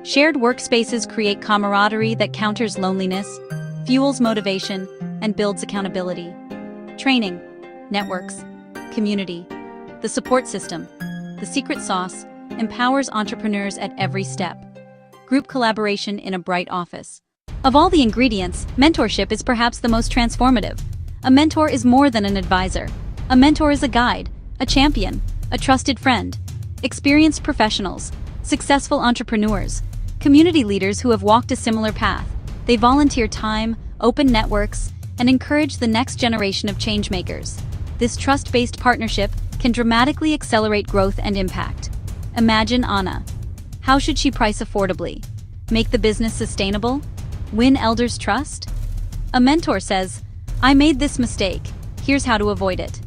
B: Shared workspaces create camaraderie that counters loneliness, fuels motivation, and builds accountability. Training, networks, community, the support system, the secret sauce, empowers entrepreneurs at every step. Group collaboration in a bright office. Of all the ingredients, mentorship is perhaps the most transformative. A mentor is more than an advisor. A mentor is a guide, a champion, a trusted friend. Experienced professionals, successful entrepreneurs, community leaders who have walked a similar path. They volunteer time, open networks, and encourage the next generation of changemakers. This trust-based partnership can dramatically accelerate growth and impact. Imagine Anna. How should she price affordably? Make the business sustainable? Win elders' trust? A mentor says, "I made this mistake. Here's how to avoid it."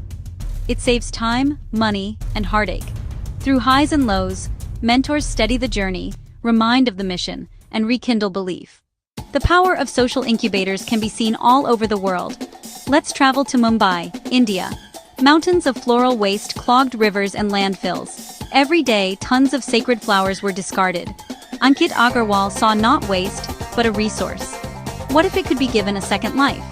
B: It saves time, money, and heartache. Through highs and lows, mentors steady the journey, remind of the mission, and rekindle belief. The power of social incubators can be seen all over the world. Let's travel to Mumbai, India. Mountains of floral waste clogged rivers and landfills. Every day, tons of sacred flowers were discarded. Ankit Agarwal saw not waste, but a resource. What if it could be given a second life?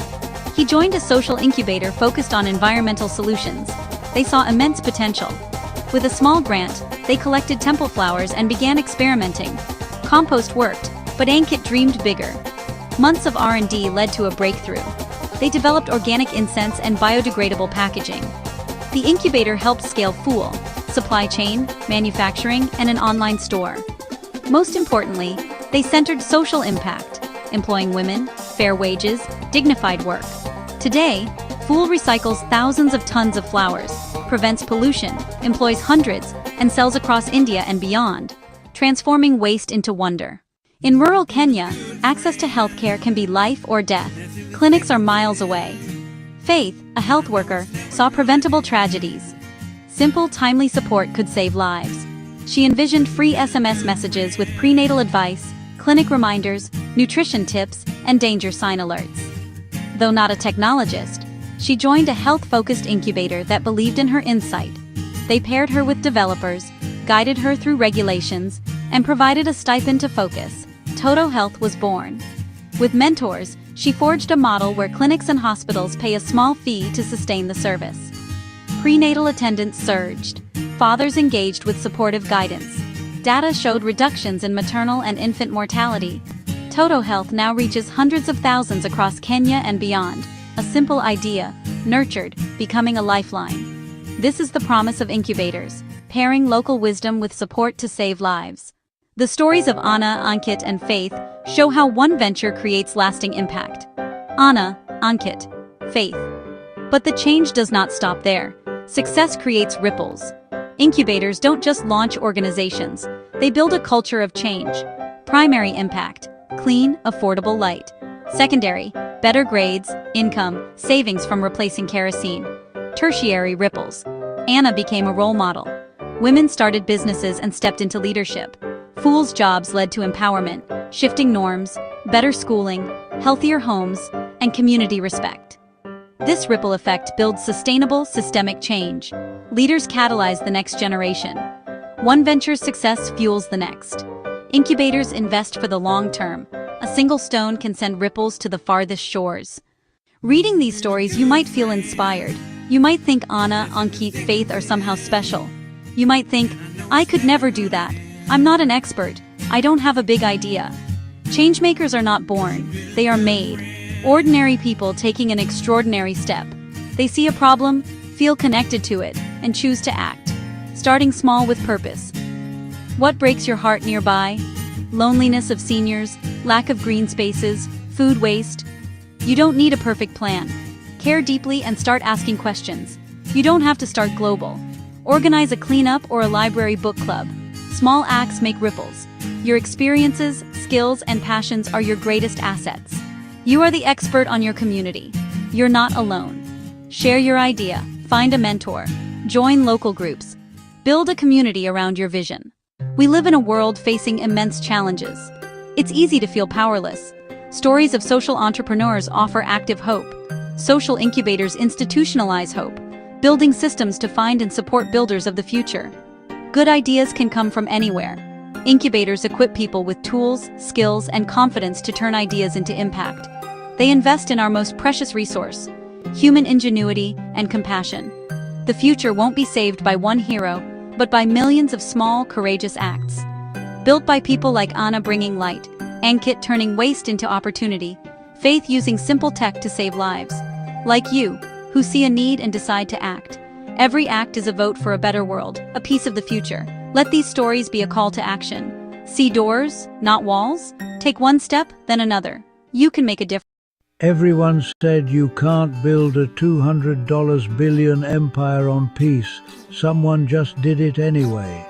B: He joined a social incubator focused on environmental solutions. They saw immense potential. With a small grant, they collected temple flowers and began experimenting. Compost worked, but Ankit dreamed bigger. Months of R&D led to a breakthrough. They developed organic incense and biodegradable packaging. The incubator helped scale Fool, supply chain, manufacturing, and an online store. Most importantly, they centered social impact, employing women, fair wages, dignified work. Today, Fool recycles thousands of tons of flowers, prevents pollution, employs hundreds, and sells across India and beyond, transforming waste into wonder. In rural Kenya, access to healthcare can be life or death. Clinics are miles away. Faith, a health worker, saw preventable tragedies. Simple, timely support could save lives. She envisioned free SMS messages with prenatal advice, clinic reminders, nutrition tips, and danger sign alerts. Though not a technologist, she joined a health-focused incubator that believed in her insight. They paired her with developers, guided her through regulations, and provided a stipend to focus. Toto Health was born. With mentors, she forged a model where clinics and hospitals pay a small fee to sustain the service. Prenatal attendance surged. Fathers engaged with supportive guidance. Data showed reductions in maternal and infant mortality. Toto Health now reaches hundreds of thousands across Kenya and beyond. A simple idea, nurtured, becoming a lifeline. This is the promise of incubators, pairing local wisdom with support to save lives. The stories of Anna, Ankit, and Faith show how one venture creates lasting impact. Anna, Ankit, Faith. But the change does not stop there. Success creates ripples. Incubators don't just launch organizations, they build a culture of change. Primary impact, clean, affordable light. Secondary, better grades, income, savings from replacing kerosene. Tertiary ripples. Anna became a role model. Women started businesses and stepped into leadership. Fool's jobs led to empowerment, shifting norms, better schooling, healthier homes, and community respect. This ripple effect builds sustainable, systemic change. Leaders catalyze the next generation. One venture's success fuels the next. Incubators invest for the long term. A single stone can send ripples to the farthest shores. Reading these stories, you might feel inspired. You might think Anna, Ankit, Faith are somehow special. You might think, I could never do that. I'm not an expert. I don't have a big idea. Changemakers are not born, they are made. Ordinary people taking an extraordinary step. They see a problem, feel connected to it, and choose to act. Starting small with purpose. What breaks your heart nearby? Loneliness of seniors, lack of green spaces, food waste. You don't need a perfect plan. Care deeply and start asking questions. You don't have to start global. Organize a cleanup or a library book club. Small acts make ripples. Your experiences, skills, and passions are your greatest assets. You are the expert on your community. You're not alone. Share your idea, find a mentor, join local groups, build a community around your vision. We live in a world facing immense challenges. It's easy to feel powerless. Stories of social entrepreneurs offer active hope. Social incubators institutionalize hope, building systems to find and support builders of the future. Good ideas can come from anywhere. Incubators equip people with tools, skills, and confidence to turn ideas into impact. They invest in our most precious resource, human ingenuity and compassion. The future won't be saved by one hero, but by millions of small, courageous acts. Built by people like Anna bringing light, Ankit turning waste into opportunity, Faith using simple tech to save lives. Like you, who see a need and decide to act. Every act is a vote for a better world, a piece of the future. Let these stories be a call to action. See doors, not walls? Take one step, then another. You can make a difference.
J: Everyone said you can't build a $200 billion empire on peace. Someone just did it anyway.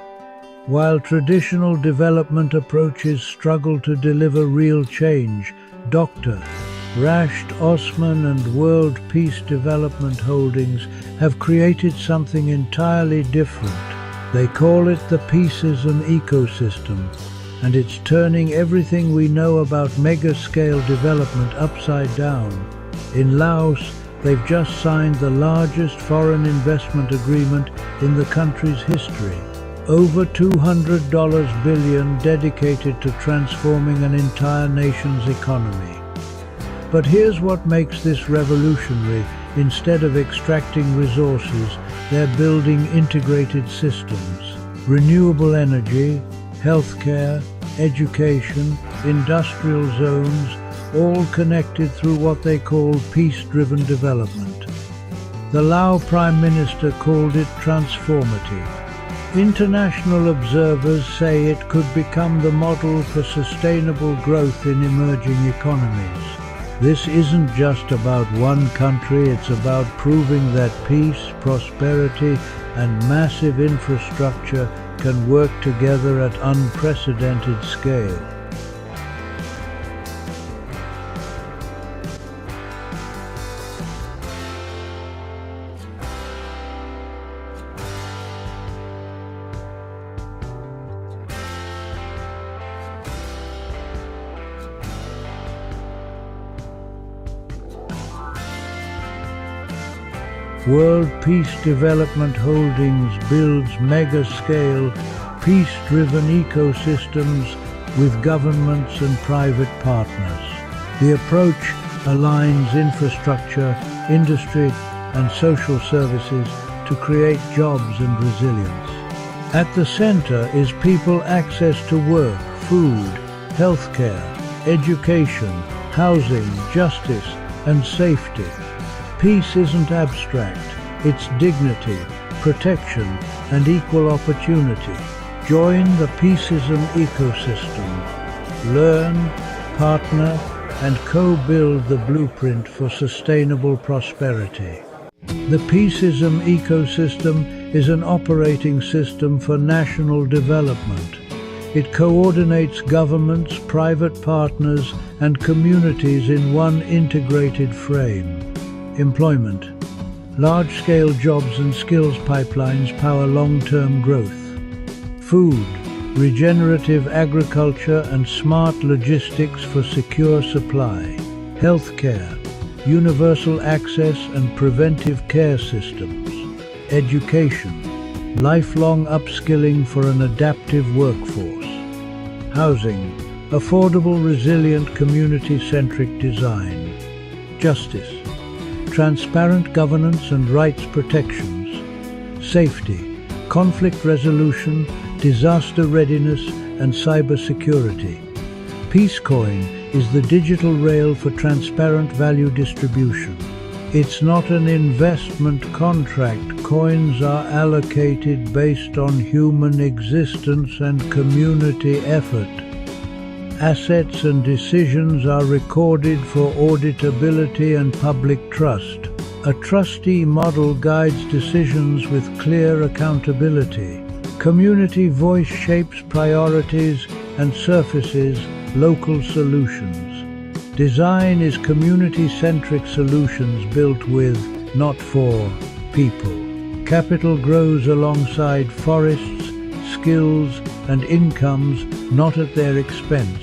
J: While traditional development approaches struggle to deliver real change, Dr. Rashed Osman and World Peace Development Holdings have created something entirely different. They call it the Peaceism Ecosystem, and it's turning everything we know about mega-scale development upside down. In Laos, they've just signed the largest foreign investment agreement in the country's history. Over $200 billion dedicated to transforming an entire nation's economy. But here's what makes this revolutionary. Instead of extracting resources, they're building integrated systems. Renewable energy, healthcare, education, industrial zones, all connected through what they call peace-driven development. The Lao Prime Minister called it transformative. International observers say it could become the model for sustainable growth in emerging economies. This isn't just about one country, it's about proving that peace, prosperity, and massive infrastructure can work together at unprecedented scale. World Peace Development Holdings builds mega-scale, peace-driven ecosystems with governments and private partners. The approach aligns infrastructure, industry, and social services to create jobs and resilience. At the center is people access to work, food, healthcare, education, housing, justice, and safety. Peace isn't abstract, it's dignity, protection, and equal opportunity. Join the Peaceism Ecosystem. Learn, partner, and co-build the blueprint for sustainable prosperity. The Peaceism Ecosystem is an operating system for national development. It coordinates governments, private partners, and communities in one integrated frame. Employment. Large-scale jobs and skills pipelines power long-term growth. Food. Regenerative agriculture and smart logistics for secure supply. Healthcare. Universal access and preventive care systems. Education. Lifelong upskilling for an adaptive workforce. Housing. Affordable, resilient, community-centric design. Justice. Transparent governance and rights protections. Safety, conflict resolution, disaster readiness, and cybersecurity. Peacecoin is the digital rail for transparent value distribution. It's not an investment contract. Coins are allocated based on human existence and community effort. Assets and decisions are recorded for auditability and public trust. A trustee model guides decisions with clear accountability. Community voice shapes priorities and surfaces local solutions. Design is community-centric solutions built with, not for, people. Capital grows alongside forests, skills, and incomes, not at their expense.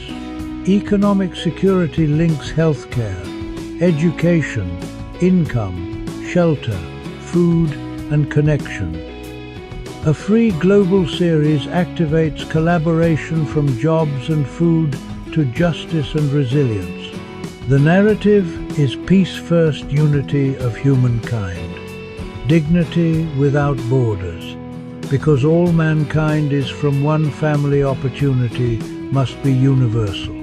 J: Economic security links healthcare, education, income, shelter, food, and connection. A free global series activates collaboration from jobs and food to justice and resilience. The narrative is peace first, unity of humankind. Dignity without borders. Because all mankind is from one family, opportunity must be universal.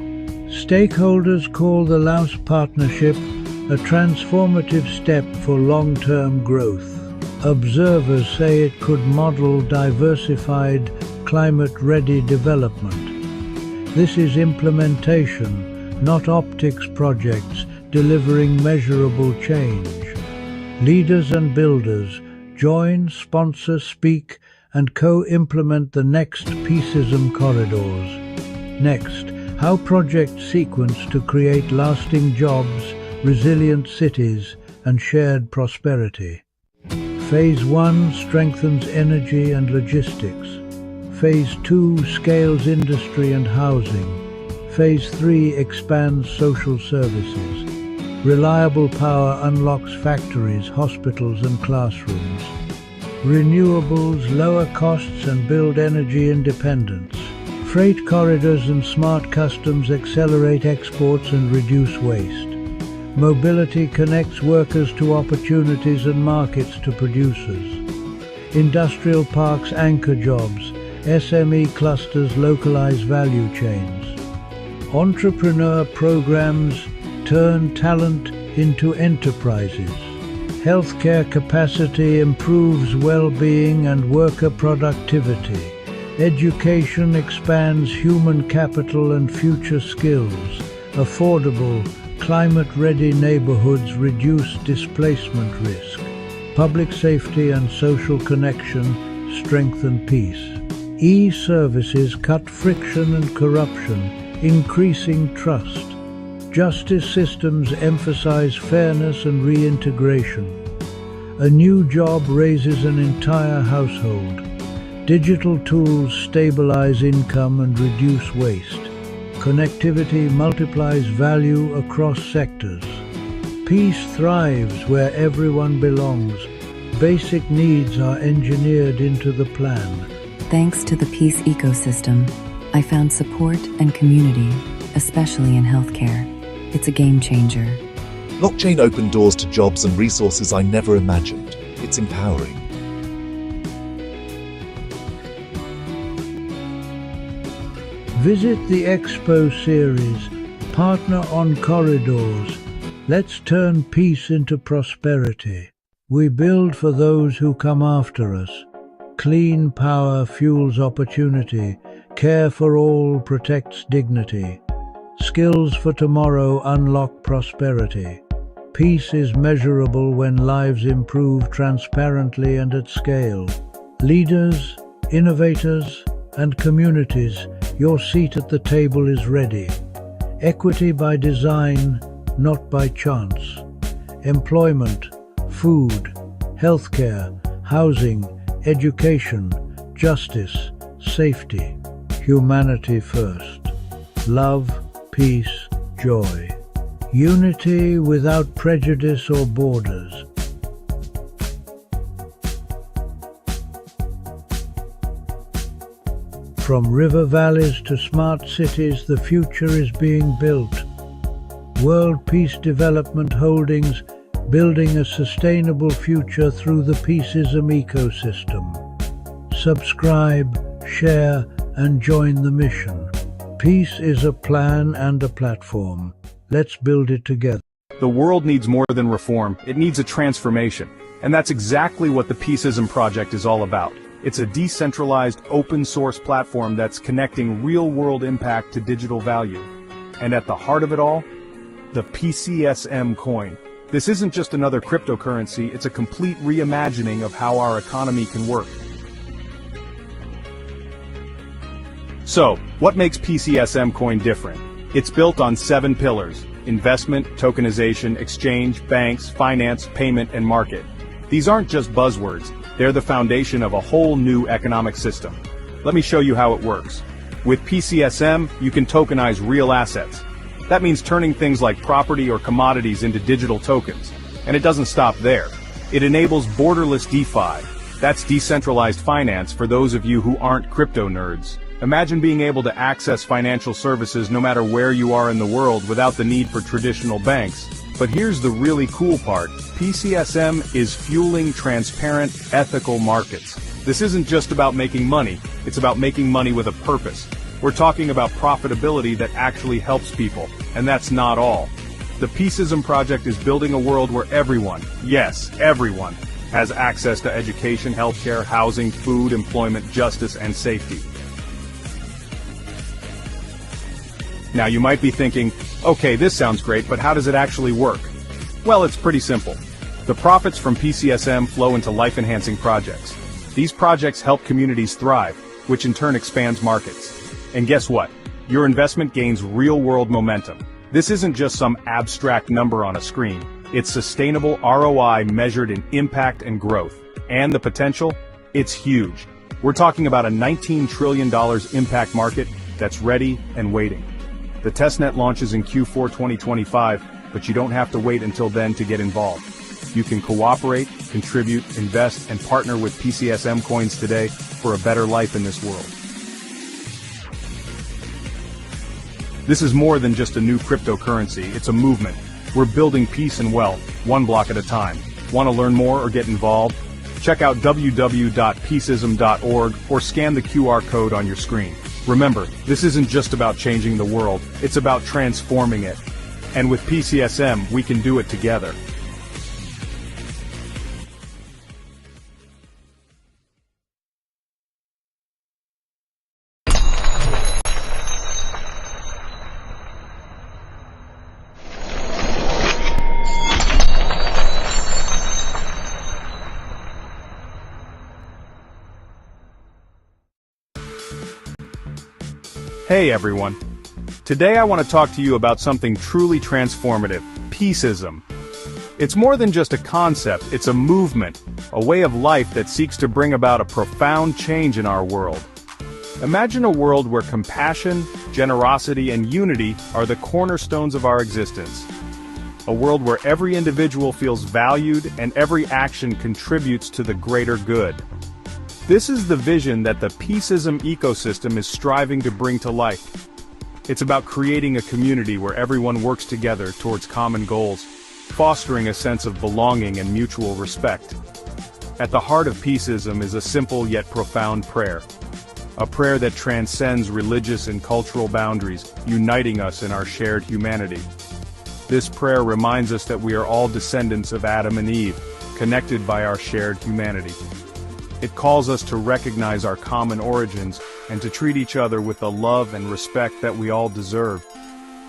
J: Stakeholders call the Laos Partnership a transformative step for long-term growth. Observers say it could model diversified, climate-ready development. This is implementation, not optics projects, delivering measurable change. Leaders and builders join, sponsor, speak, and co-implement the next Peaceism corridors. Next, how projects sequence to create lasting jobs, resilient cities, and shared prosperity. Phase 1 strengthens energy and logistics. Phase 2 scales industry and housing. Phase 3 expands social services. Reliable power unlocks factories, hospitals, and classrooms. Renewables lower costs and build energy independence. Freight corridors and smart customs accelerate exports and reduce waste. Mobility connects workers to opportunities and markets to producers. Industrial parks anchor jobs. SME clusters localize value chains. Entrepreneur programs turn talent into enterprises. Healthcare capacity improves well-being and worker productivity. Education expands human capital and future skills. Affordable, climate-ready neighborhoods reduce displacement risk. Public safety and social connection strengthen peace. E-services cut friction and corruption, increasing trust. Justice systems emphasize fairness and reintegration. A new job raises an entire household. Digital tools stabilize income and reduce waste. Connectivity multiplies value across sectors. Peace thrives where everyone belongs. Basic needs are engineered into the plan.
I: Thanks to the Peace Ecosystem, I found support and community, especially in healthcare. It's a game changer.
K: Blockchain opened doors to jobs and resources I never imagined. It's empowering.
J: Visit the Expo series, Partner on Corridors. Let's turn peace into prosperity. We build for those who come after us. Clean power fuels opportunity. Care for all protects dignity. Skills for tomorrow unlock prosperity. Peace is measurable when lives improve transparently and at scale. Leaders, innovators, and communities, your seat at the table is ready. Equity by design, not by chance. Employment, food, healthcare, housing, education, justice, safety. Humanity first. Love, peace, joy. Unity without prejudice or borders. From river valleys to smart cities, the future is being built. World Peace Development Holdings, building a sustainable future through the Peaceism Ecosystem. Subscribe, share, and join the mission. Peace is a plan and a platform. Let's build it together.
A: The world needs more than reform, it needs a transformation. And that's exactly what the Peaceism Project is all about. It's a decentralized, open-source platform that's connecting real-world impact to digital value. And at the heart of it all, the PCSM coin. This isn't just another cryptocurrency, it's a complete reimagining of how our economy can work. So, what makes PCSM coin different? It's built on 7 pillars: investment, tokenization, exchange, banks, finance, payment, and market. These aren't just buzzwords, they're the foundation of a whole new economic system. Let me show you how it works. With PCSM, you can tokenize real assets. That means turning things like property or commodities into digital tokens. And it doesn't stop there. It enables borderless DeFi. That's decentralized finance for those of you who aren't crypto nerds. Imagine being able to access financial services no matter where you are in the world without the need for traditional banks. But here's the really cool part. PCSM is fueling transparent, ethical markets. This isn't just about making money, it's about making money with a purpose. We're talking about profitability that actually helps people, and that's not all. The Peaceism Project is building a world where everyone, yes, everyone, has access to education, healthcare, housing, food, employment, justice, and safety. Now you might be thinking, okay, this sounds great, but how does it actually work? Well, it's pretty simple. The profits from PCSM flow into life-enhancing projects. These projects help communities thrive, which in turn expands markets. And guess what? Your investment gains real-world momentum. This isn't just some abstract number on a screen. It's sustainable ROI measured in impact and growth. And the potential? It's huge. We're talking about a $19 trillion impact market that's ready and waiting. The testnet launches in Q4 2025, but you don't have to wait until then to get involved. You can cooperate, contribute, invest, and partner with PCSM coins today for a better life in this world. This is more than just a new cryptocurrency, it's a movement. We're building peace and wealth, one block at a time. Want to learn more or get involved? Check out www.peaceism.org or scan the QR code on your screen. Remember, this isn't just about changing the world, it's about transforming it. And with PCSM, we can do it together. Hey everyone. Today I want to talk to you about something truly transformative, Peaceism. It's more than just a concept, it's a movement, a way of life that seeks to bring about a profound change in our world. Imagine a world where compassion, generosity, and unity are the cornerstones of our existence. A world where every individual feels valued and every action contributes to the greater good. This is the vision that the Peaceism Ecosystem is striving to bring to life. It's about creating a community where everyone works together towards common goals, fostering a sense of belonging and mutual respect. At the heart of Peaceism is a simple yet profound prayer. A prayer that transcends religious and cultural boundaries, uniting us in our shared humanity. This prayer reminds us that we are all descendants of Adam and Eve, connected by our shared humanity. It calls us to recognize our common origins and to treat each other with the love and respect that we all deserve.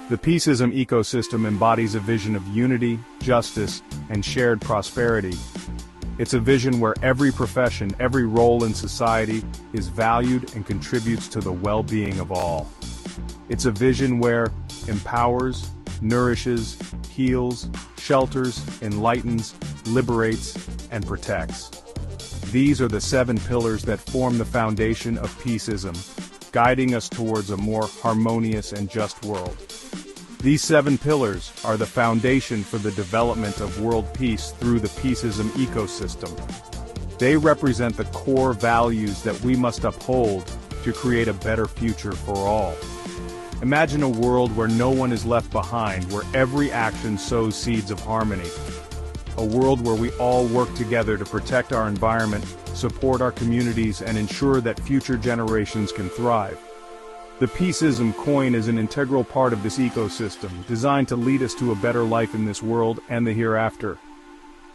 A: The Peaceism Ecosystem embodies a vision of unity, justice, and shared prosperity. It's a vision where every profession, every role in society is valued and contributes to the well-being of all. It's a vision where empowers, nourishes, heals, shelters, enlightens, liberates, and protects. These are the 7 pillars that form the foundation of Peaceism, guiding us towards a more harmonious and just world. These 7 pillars are the foundation for the development of world peace through the Peaceism Ecosystem. They represent the core values that we must uphold to create a better future for all. Imagine a world where no one is left behind, where every action sows seeds of harmony. A world where we all work together to protect our environment, support our communities, and ensure that future generations can thrive. The Peaceism coin is an integral part of this ecosystem, designed to lead us to a better life in this world and the hereafter.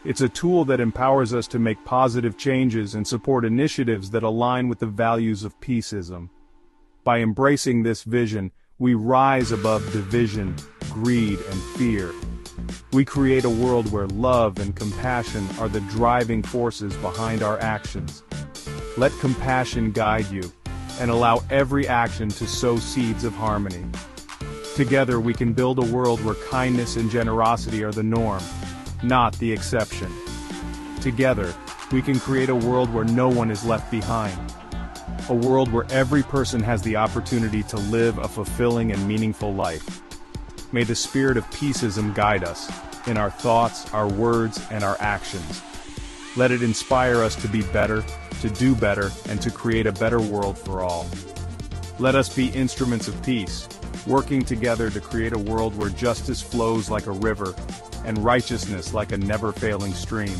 A: It's a tool that empowers us to make positive changes and support initiatives that align with the values of peaceism. By embracing this vision, we rise above division, greed, and fear. We create a world where love and compassion are the driving forces behind our actions. Let compassion guide you, and allow every action to sow seeds of harmony. Together we can build a world where kindness and generosity are the norm, not the exception. Together, we can create a world where no one is left behind. A world where every person has the opportunity to live a fulfilling and meaningful life. May the spirit of peaceism guide us, in our thoughts, our words, and our actions. Let it inspire us to be better, to do better, and to create a better world for all. Let us be instruments of peace, working together to create a world where justice flows like a river, and righteousness like a never-failing stream.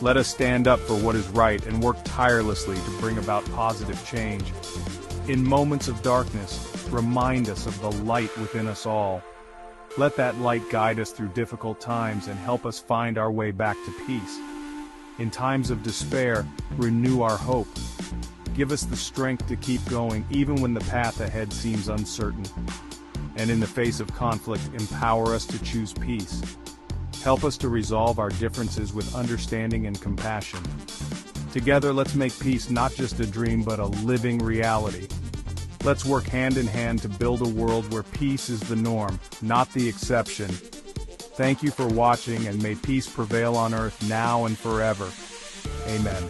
A: Let us stand up for what is right and work tirelessly to bring about positive change. In moments of darkness, remind us of the light within us all. Let that light guide us through difficult times and help us find our way back to peace. In times of despair, renew our hope. Give us the strength to keep going even when the path ahead seems uncertain. And in the face of conflict, empower us to choose peace. Help us to resolve our differences with understanding and compassion. Together, let's make peace not just a dream but a living reality. Let's work hand in hand to build a world where peace is the norm, not the exception. Thank you for watching, and may peace prevail on earth now and forever. Amen.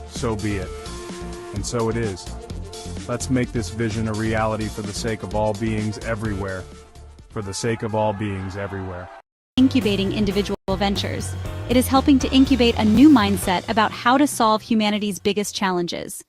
A: So be it. And so it is. Let's make this vision a reality for the sake of all beings everywhere. For the sake of all beings everywhere.
B: Incubating individual ventures. It is helping to incubate a new mindset about how to solve humanity's biggest challenges.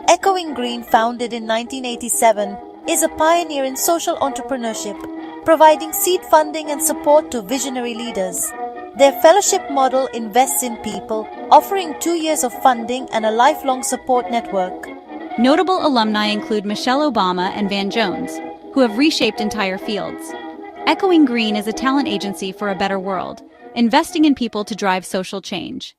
F: Echoing Green, founded in 1987, is a pioneer in social entrepreneurship, providing seed funding and support to visionary leaders. Their fellowship model invests in people, offering 2 years of funding and a lifelong support network.
B: Notable alumni include Michelle Obama and Van Jones, who have reshaped entire fields. Echoing Green is a talent agency for a better world, investing in people to drive social change.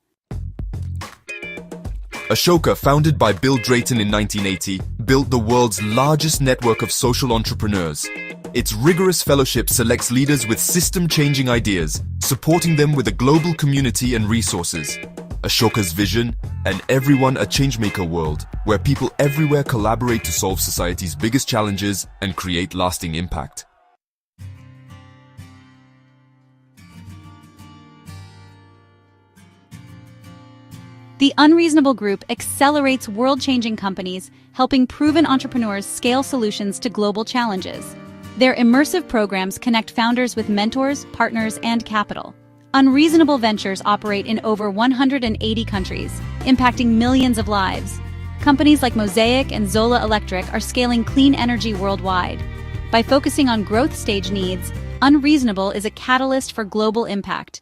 D: Ashoka, founded by Bill Drayton in 1980, built the world's largest network of social entrepreneurs. Its rigorous fellowship selects leaders with system-changing ideas, supporting them with a global community and resources. Ashoka's vision, an everyone a changemaker world, where people everywhere collaborate to solve society's biggest challenges and create lasting impact.
B: The Unreasonable Group accelerates world-changing companies, helping proven entrepreneurs scale solutions to global challenges. Their immersive programs connect founders with mentors, partners, and capital. Unreasonable Ventures operate in over 180 countries, impacting millions of lives. Companies like Mosaic and Zola Electric are scaling clean energy worldwide. By focusing on growth stage needs, Unreasonable is a catalyst for global impact.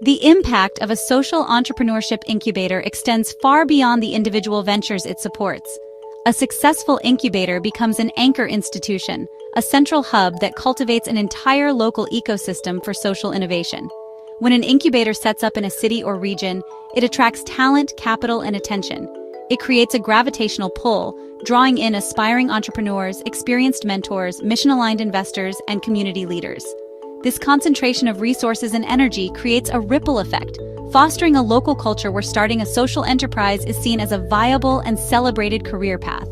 B: The impact of a social entrepreneurship incubator extends far beyond the individual ventures it supports. A successful incubator becomes an anchor institution, a central hub that cultivates an entire local ecosystem for social innovation. When an incubator sets up in a city or region, it attracts talent, capital, and attention. It creates a gravitational pull, drawing in aspiring entrepreneurs, experienced mentors, mission-aligned investors, and community leaders. This concentration of resources and energy creates a ripple effect, fostering a local culture where starting a social enterprise is seen as a viable and celebrated career path.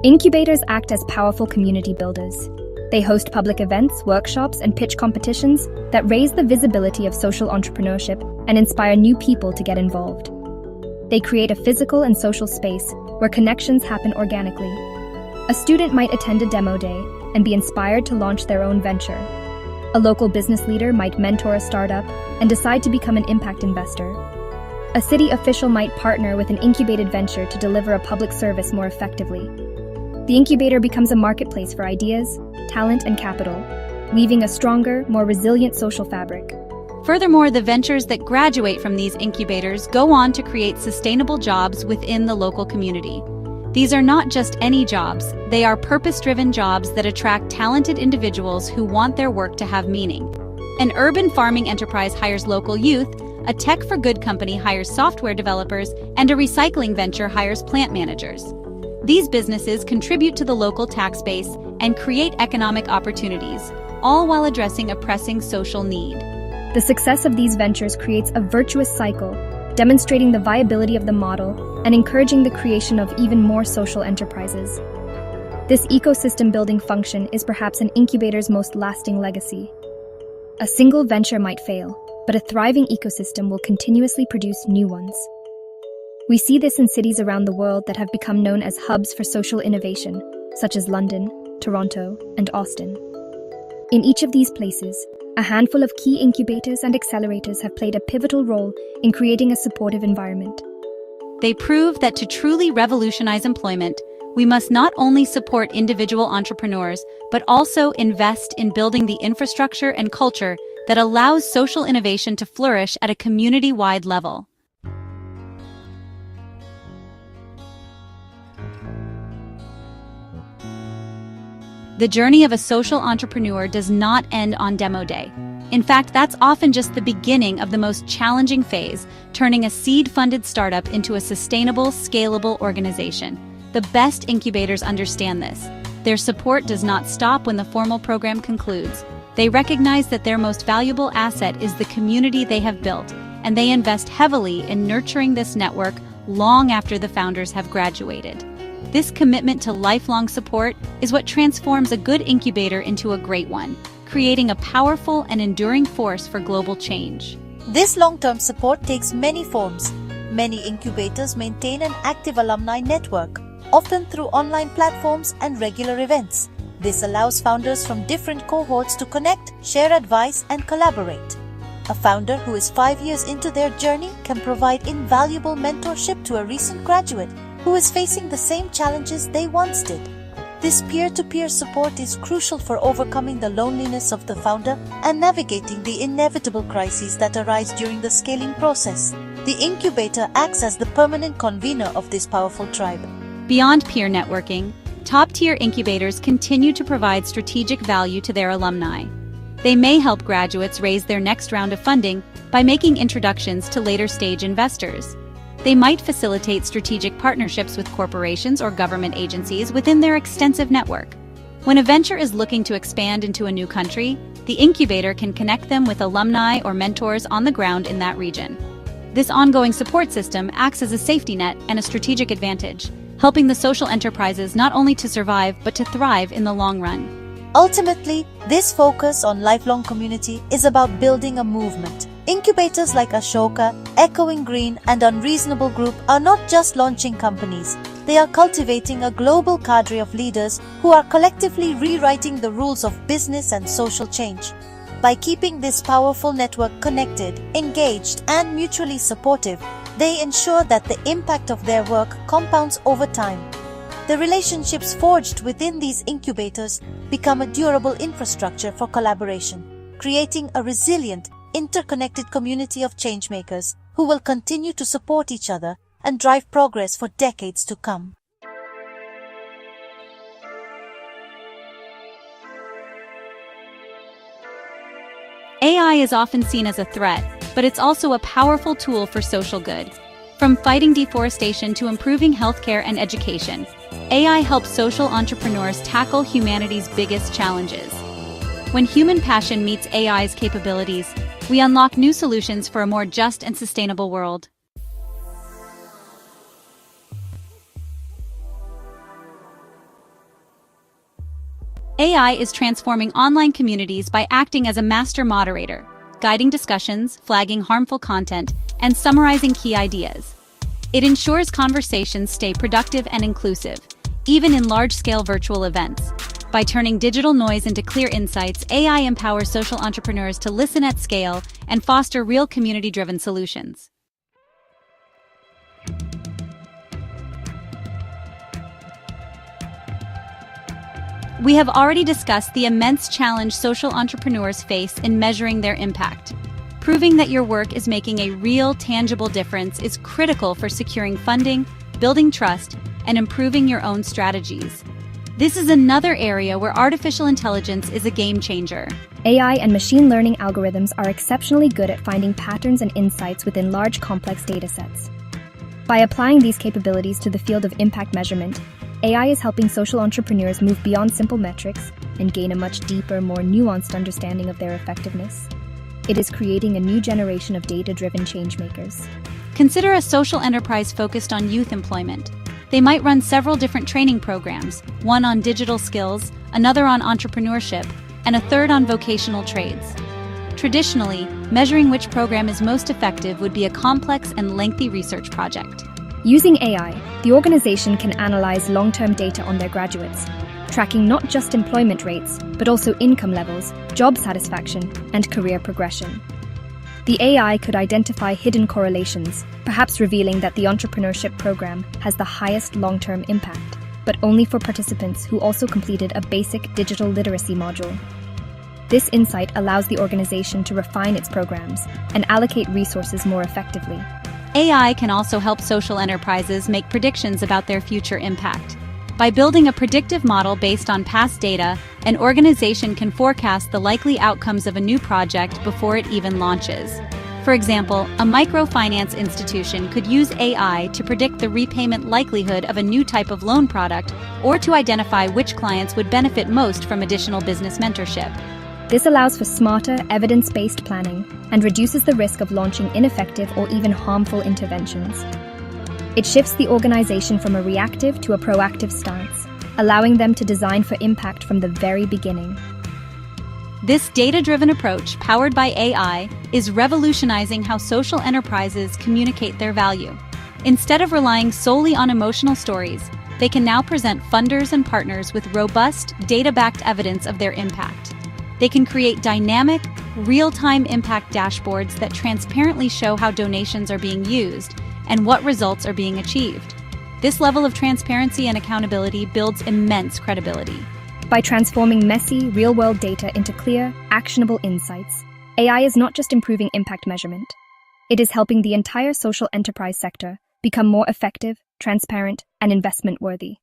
E: Incubators act as powerful community builders. They host public events, workshops, and pitch competitions that raise the visibility of social entrepreneurship and inspire new people to get involved. They create a physical and social space where connections happen organically. A student might attend a demo day and be inspired to launch their own venture. A local business leader might mentor a startup and decide to become an impact investor. A city official might partner with an incubated venture to deliver a public service more effectively. The incubator becomes a marketplace for ideas, talent, and capital, weaving a stronger, more resilient social fabric.
B: Furthermore, the ventures that graduate from these incubators go on to create sustainable jobs within the local community. These are not just any jobs, they are purpose-driven jobs that attract talented individuals who want their work to have meaning. An urban farming enterprise hires local youth, a tech-for-good company hires software developers, and a recycling venture hires plant managers. These businesses contribute to the local tax base and create economic opportunities, all while addressing a pressing social need.
E: The success of these ventures creates a virtuous cycle, demonstrating the viability of the model and encouraging the creation of even more social enterprises. This ecosystem-building function is perhaps an incubator's most lasting legacy. A single venture might fail, but a thriving ecosystem will continuously produce new ones. We see this in cities around the world that have become known as hubs for social innovation, such as London, Toronto, and Austin. In each of these places, a handful of key incubators and accelerators have played a pivotal role in creating a supportive environment.
B: They prove that to truly revolutionize employment, we must not only support individual entrepreneurs, but also invest in building the infrastructure and culture that allows social innovation to flourish at a community-wide level. The journey of a social entrepreneur does not end on demo day. In fact, that's often just the beginning of the most challenging phase, turning a seed-funded startup into a sustainable, scalable organization. The best incubators understand this. Their support does not stop when the formal program concludes. They recognize that their most valuable asset is the community they have built, and they invest heavily in nurturing this network long after the founders have graduated. This commitment to lifelong support is what transforms a good incubator into a great one, creating a powerful and enduring force for global change.
F: This long-term support takes many forms. Many incubators maintain an active alumni network, often through online platforms and regular events. This allows founders from different cohorts to connect, share advice, and collaborate. A founder who is 5 years into their journey can provide invaluable mentorship to a recent graduate who is facing the same challenges they once did. This peer-to-peer support is crucial for overcoming the loneliness of the founder and navigating the inevitable crises that arise during the scaling process. The incubator acts as the permanent convener of this powerful tribe.
B: Beyond peer networking, top-tier incubators continue to provide strategic value to their alumni. They may help graduates raise their next round of funding by making introductions to later-stage investors. They might facilitate strategic partnerships with corporations or government agencies within their extensive network. When a venture is looking to expand into a new country, the incubator can connect them with alumni or mentors on the ground in that region. This ongoing support system acts as a safety net and a strategic advantage, helping the social enterprises not only to survive but to thrive in the long run.
F: Ultimately, this focus on lifelong community is about building a movement. Incubators like Ashoka, Echoing Green, and Unreasonable Group are not just launching companies. They are cultivating a global cadre of leaders who are collectively rewriting the rules of business and social change. By keeping this powerful network connected, engaged, and mutually supportive, they ensure that the impact of their work compounds over time. The relationships forged within these incubators become a durable infrastructure for collaboration, creating a resilient, interconnected community of changemakers who will continue to support each other and drive progress for decades to come.
B: AI is often seen as a threat, but it's also a powerful tool for social good. From fighting deforestation to improving healthcare and education, AI helps social entrepreneurs tackle humanity's biggest challenges. When human passion meets AI's capabilities, we unlock new solutions for a more just and sustainable world. AI is transforming online communities by acting as a master moderator, guiding discussions, flagging harmful content, and summarizing key ideas. It ensures conversations stay productive and inclusive, even in large-scale virtual events. By turning digital noise into clear insights, AI empowers social entrepreneurs to listen at scale and foster real community-driven solutions. We have already discussed the immense challenge social entrepreneurs face in measuring their impact. Proving that your work is making a real, tangible difference is critical for securing funding, building trust, and improving your own strategies. This is another area where artificial intelligence is a game changer.
E: AI and machine learning algorithms are exceptionally good at finding patterns and insights within large, complex datasets. By applying these capabilities to the field of impact measurement, AI is helping social entrepreneurs move beyond simple metrics and gain a much deeper, more nuanced understanding of their effectiveness. It is creating a new generation of data-driven changemakers.
B: Consider a social enterprise focused on youth employment. They might run several different training programs, one on digital skills, another on entrepreneurship, and a third on vocational trades. Traditionally, measuring which program is most effective would be a complex and lengthy research project.
E: Using AI, the organization can analyze long-term data on their graduates, tracking not just employment rates, but also income levels, job satisfaction, and career progression. The AI could identify hidden correlations, perhaps revealing that the entrepreneurship program has the highest long-term impact, but only for participants who also completed a basic digital literacy module. This insight allows the organization to refine its programs and allocate resources more effectively.
B: AI can also help social enterprises make predictions about their future impact. By building a predictive model based on past data, an organization can forecast the likely outcomes of a new project before it even launches. For example, a microfinance institution could use AI to predict the repayment likelihood of a new type of loan product or to identify which clients would benefit most from additional business mentorship.
E: This allows for smarter, evidence-based planning and reduces the risk of launching ineffective or even harmful interventions. It shifts the organization from a reactive to a proactive stance, allowing them to design for impact from the very beginning.
B: This data-driven approach, powered by AI, is revolutionizing how social enterprises communicate their value. Instead of relying solely on emotional stories, they can now present funders and partners with robust, data-backed evidence of their impact. They can create dynamic, real-time impact dashboards that transparently show how donations are being used and what results are being achieved. This level of transparency and accountability builds immense credibility.
E: By transforming messy, real-world data into clear, actionable insights, AI is not just improving impact measurement. It is helping the entire social enterprise sector become more effective, transparent, and investment-worthy.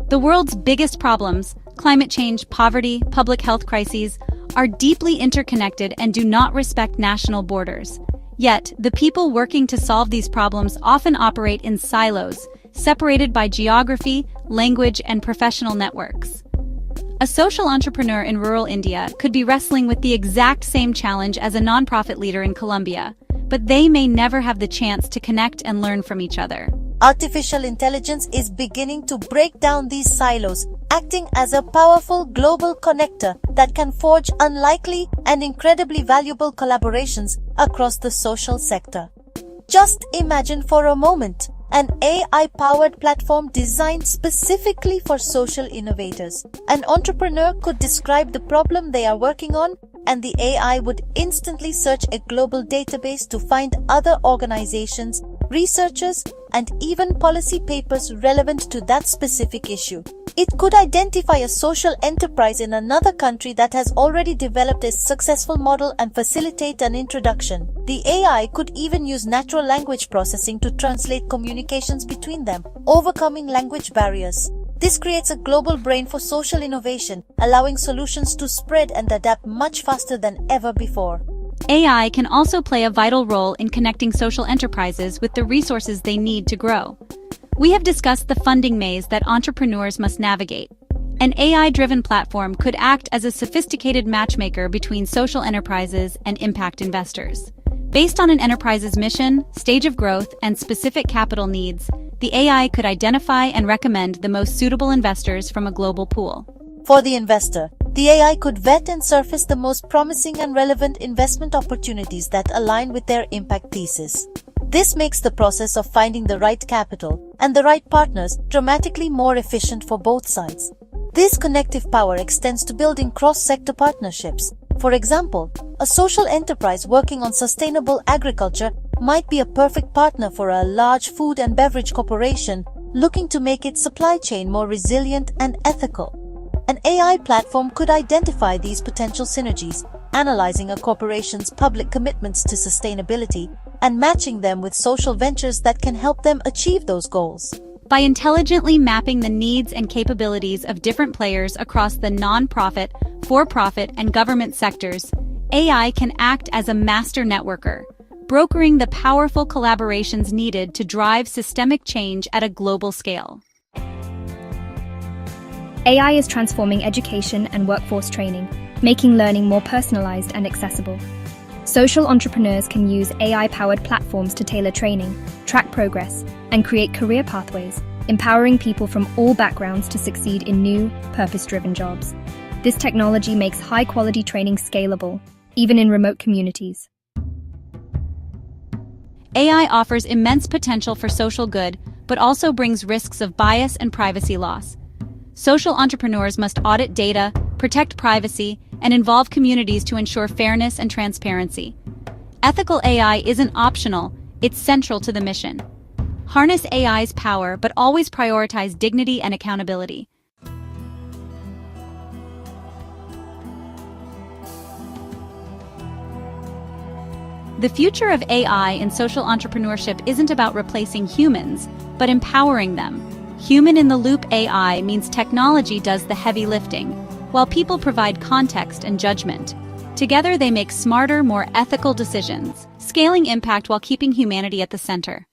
B: The world's biggest problems, climate change, poverty, public health crises, are deeply interconnected and do not respect national borders. Yet, the people working to solve these problems often operate in silos, separated by geography, language, and professional networks. A social entrepreneur in rural India could be wrestling with the exact same challenge as a nonprofit leader in Colombia, but they may never have the chance to connect and learn from each other.
F: Artificial intelligence is beginning to break down these silos, acting as a powerful global connector that can forge unlikely and incredibly valuable collaborations across the social sector. Just imagine for a moment an AI-powered platform designed specifically for social innovators. An entrepreneur could describe the problem they are working on, and the AI would instantly search a global database to find other organizations, researchers, and even policy papers relevant to that specific issue. It could identify a social enterprise in another country that has already developed a successful model and facilitate an introduction. The AI could even use natural language processing to translate communications between them, overcoming language barriers. This creates a global brain for social innovation, allowing solutions to spread and adapt much faster than ever before.
B: AI can also play a vital role in connecting social enterprises with the resources they need to grow. We have discussed the funding maze that entrepreneurs must navigate. An AI-driven platform could act as a sophisticated matchmaker between social enterprises and impact investors. Based on an enterprise's mission, stage of growth, and specific capital needs, the AI could identify and recommend the most suitable investors from a global pool.
F: For the investor, the AI could vet and surface the most promising and relevant investment opportunities that align with their impact thesis. This makes the process of finding the right capital and the right partners dramatically more efficient for both sides. This connective power extends to building cross-sector partnerships. For example, a social enterprise working on sustainable agriculture might be a perfect partner for a large food and beverage corporation looking to make its supply chain more resilient and ethical. An AI platform could identify these potential synergies, analyzing a corporation's public commitments to sustainability and matching them with social ventures that can help them achieve those goals.
B: By intelligently mapping the needs and capabilities of different players across the nonprofit, for-profit, and government sectors, AI can act as a master networker, brokering the powerful collaborations needed to drive systemic change at a global scale.
E: AI is transforming education and workforce training, making learning more personalized and accessible. Social entrepreneurs can use AI-powered platforms to tailor training, track progress, and create career pathways, empowering people from all backgrounds to succeed in new, purpose-driven jobs. This technology makes high-quality training scalable, even in remote communities.
B: AI offers immense potential for social good, but also brings risks of bias and privacy loss. Social entrepreneurs must audit data, protect privacy, and involve communities to ensure fairness and transparency. Ethical AI isn't optional, it's central to the mission. Harness AI's power, but always prioritize dignity and accountability. The future of AI in social entrepreneurship isn't about replacing humans, but empowering them. Human-in-the-loop AI means technology does the heavy lifting, while people provide context and judgment. Together they make smarter, more ethical decisions, scaling impact while keeping humanity at the center.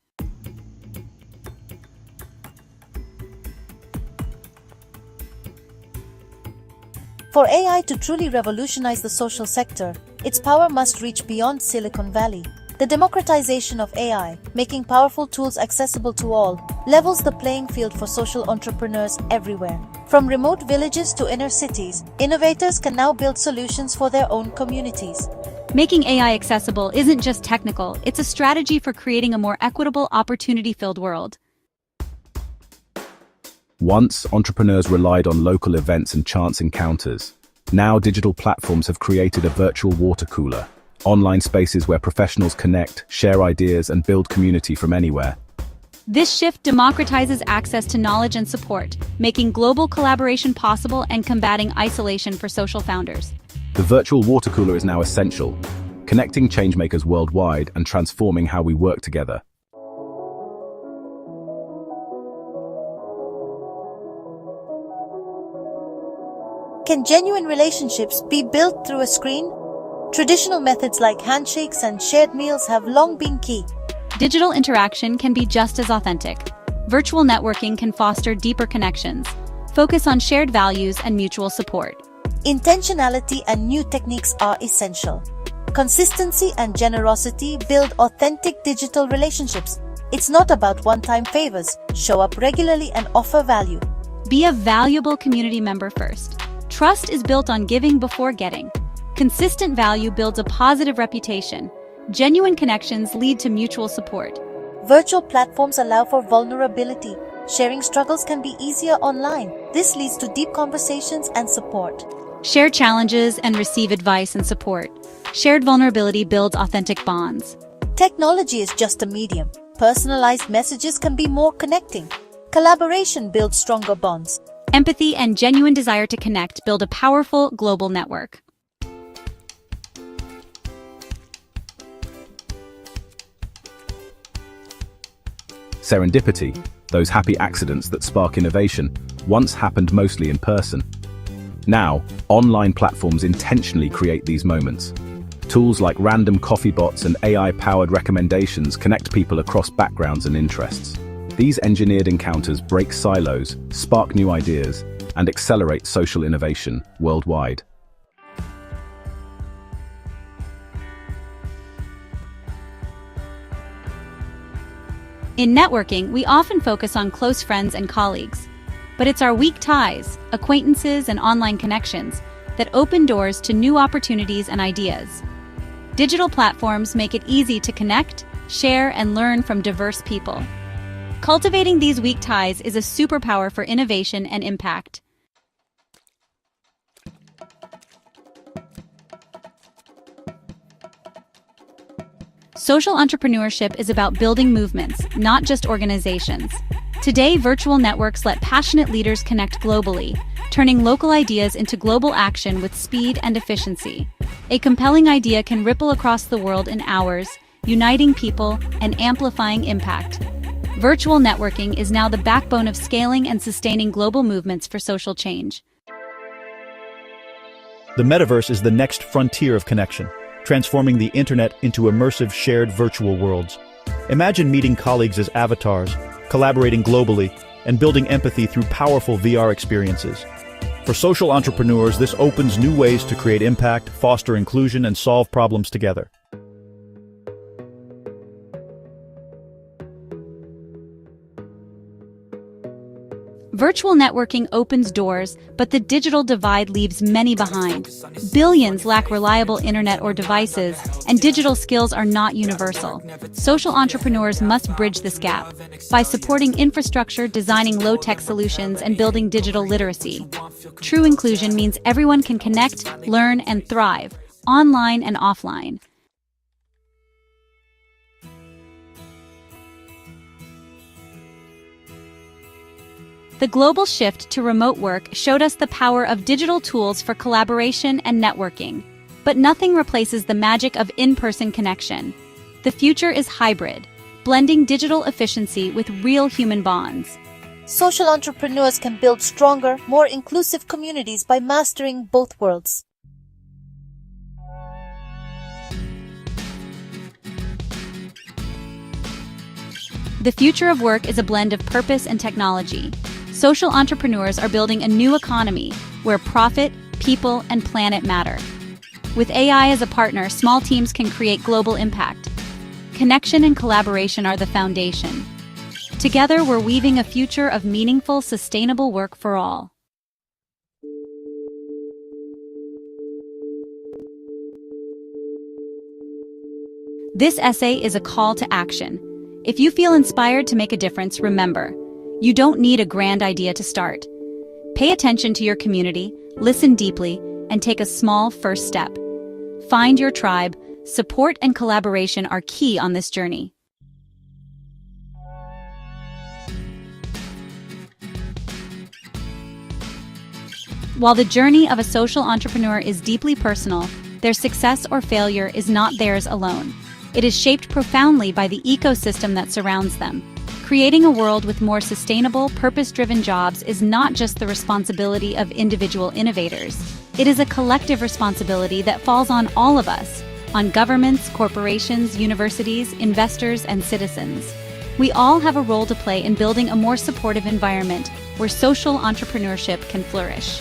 F: For AI to truly revolutionize the social sector, its power must reach beyond Silicon Valley. The democratization of AI, making powerful tools accessible to all, levels the playing field for social entrepreneurs everywhere. From remote villages to inner cities, innovators can now build solutions for their own communities.
B: Making AI accessible isn't just technical, it's a strategy for creating a more equitable, opportunity-filled world.
A: Once, entrepreneurs relied on local events and chance encounters. Now, digital platforms have created a virtual water cooler, online spaces where professionals connect, share ideas, and build community from anywhere.
B: This shift democratizes access to knowledge and support, making global collaboration possible and combating isolation for social founders.
A: The virtual water cooler is now essential, connecting changemakers worldwide and transforming how we work together.
F: Can genuine relationships be built through a screen? Traditional methods like handshakes and shared meals have long been key.
B: Digital interaction can be just as authentic. Virtual networking can foster deeper connections, focus on shared values and mutual support.
F: Intentionality and new techniques are essential. Consistency and generosity build authentic digital relationships. It's not about one-time favors. Show up regularly and offer value.
B: Be a valuable community member first. Trust is built on giving before getting. Consistent value builds a positive reputation. Genuine connections lead to mutual support.
F: Virtual platforms allow for vulnerability. Sharing struggles can be easier online. This leads to deep conversations and support.
B: Share challenges and receive advice and support. Shared vulnerability builds authentic bonds.
F: Technology is just a medium. Personalized messages can be more connecting. Collaboration builds stronger bonds.
B: Empathy and genuine desire to connect build a powerful global network.
A: Serendipity, those happy accidents that spark innovation, once happened mostly in person. Now, online platforms intentionally create these moments. Tools like random coffee bots and AI-powered recommendations connect people across backgrounds and interests. These engineered encounters break silos, spark new ideas, and accelerate social innovation worldwide.
B: In networking, we often focus on close friends and colleagues. But it's our weak ties, acquaintances, and online connections that open doors to new opportunities and ideas. Digital platforms make it easy to connect, share, and learn from diverse people. Cultivating these weak ties is a superpower for innovation and impact. Social entrepreneurship is about building movements, not just organizations. Today, virtual networks let passionate leaders connect globally, turning local ideas into global action with speed and efficiency. A compelling idea can ripple across the world in hours, uniting people and amplifying impact. Virtual networking is now the backbone of scaling and sustaining global movements for social change.
C: The metaverse is the next frontier of connection, transforming the internet into immersive shared virtual worlds. Imagine meeting colleagues as avatars, collaborating globally, and building empathy through powerful VR experiences. For social entrepreneurs, this opens new ways to create impact, foster inclusion, and solve problems together.
B: Virtual networking opens doors, but the digital divide leaves many behind. Billions lack reliable internet or devices, and digital skills are not universal. Social entrepreneurs must bridge this gap by supporting infrastructure, designing low-tech solutions, and building digital literacy. True inclusion means everyone can connect, learn, and thrive, online and offline. The global shift to remote work showed us the power of digital tools for collaboration and networking. But nothing replaces the magic of in-person connection. The future is hybrid, blending digital efficiency with real human bonds.
F: Social entrepreneurs can build stronger, more inclusive communities by mastering both worlds.
B: The future of work is a blend of purpose and technology. Social entrepreneurs are building a new economy where profit, people, and planet matter. With AI as a partner, small teams can create global impact. Connection and collaboration are the foundation. Together, we're weaving a future of meaningful, sustainable work for all. This essay is a call to action. If you feel inspired to make a difference, remember, you don't need a grand idea to start. Pay attention to your community, listen deeply, and take a small first step. Find your tribe. Support and collaboration are key on this journey. While the journey of a social entrepreneur is deeply personal, their success or failure is not theirs alone. It is shaped profoundly by the ecosystem that surrounds them. Creating a world with more sustainable, purpose-driven jobs is not just the responsibility of individual innovators. It is a collective responsibility that falls on all of us, on governments, corporations, universities, investors, and citizens. We all have a role to play in building a more supportive environment where social entrepreneurship can flourish.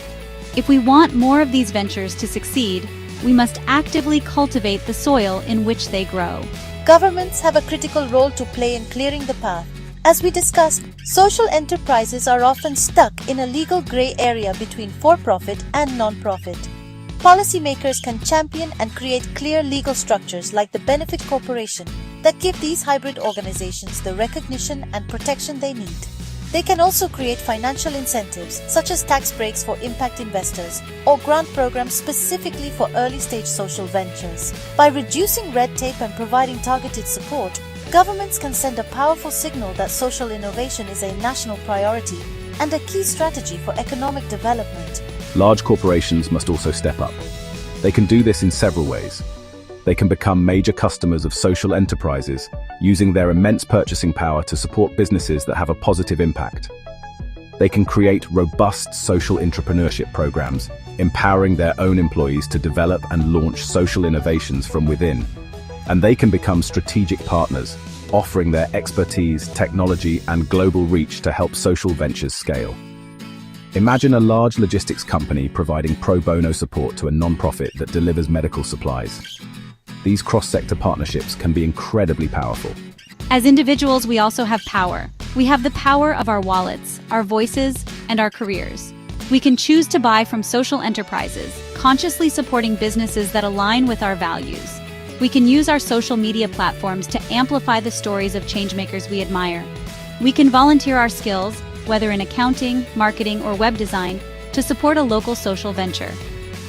B: If we want more of these ventures to succeed, we must actively cultivate the soil in which they grow.
F: Governments have a critical role to play in clearing the path. As we discussed, social enterprises are often stuck in a legal gray area between for-profit and non-profit. Policymakers can champion and create clear legal structures like the Benefit Corporation that give these hybrid organizations the recognition and protection they need. They can also create financial incentives, such as tax breaks for impact investors or grant programs specifically for early-stage social ventures. By reducing red tape and providing targeted support, governments can send a powerful signal that social innovation is a national priority and a key strategy for economic development.
A: Large corporations must also step up. They can do this in several ways. They can become major customers of social enterprises, using their immense purchasing power to support businesses that have a positive impact. They can create robust social entrepreneurship programs, empowering their own employees to develop and launch social innovations from within. And they can become strategic partners, offering their expertise, technology, and global reach to help social ventures scale. Imagine a large logistics company providing pro bono support to a non-profit that delivers medical supplies. These cross-sector partnerships can be incredibly powerful.
B: As individuals, we also have power. We have the power of our wallets, our voices, and our careers. We can choose to buy from social enterprises, consciously supporting businesses that align with our values. We can use our social media platforms to amplify the stories of changemakers we admire. We can volunteer our skills, whether in accounting, marketing, or web design, to support a local social venture.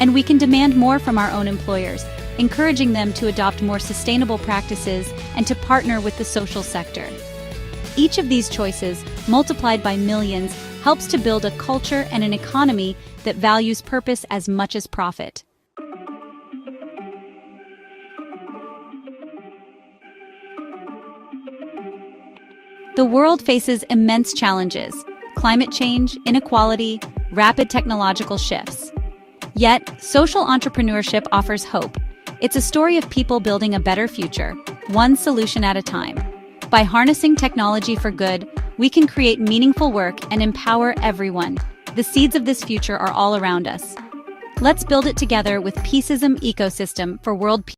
B: And we can demand more from our own employers, encouraging them to adopt more sustainable practices and to partner with the social sector. Each of these choices, multiplied by millions, helps to build a culture and an economy that values purpose as much as profit. The world faces immense challenges: climate change, inequality, rapid technological shifts. Yet, social entrepreneurship offers hope. It's a story of people building a better future, one solution at a time. By harnessing technology for good, we can create meaningful work and empower everyone. The seeds of this future are all around us. Let's build it together with Peaceism Ecosystem for world peace.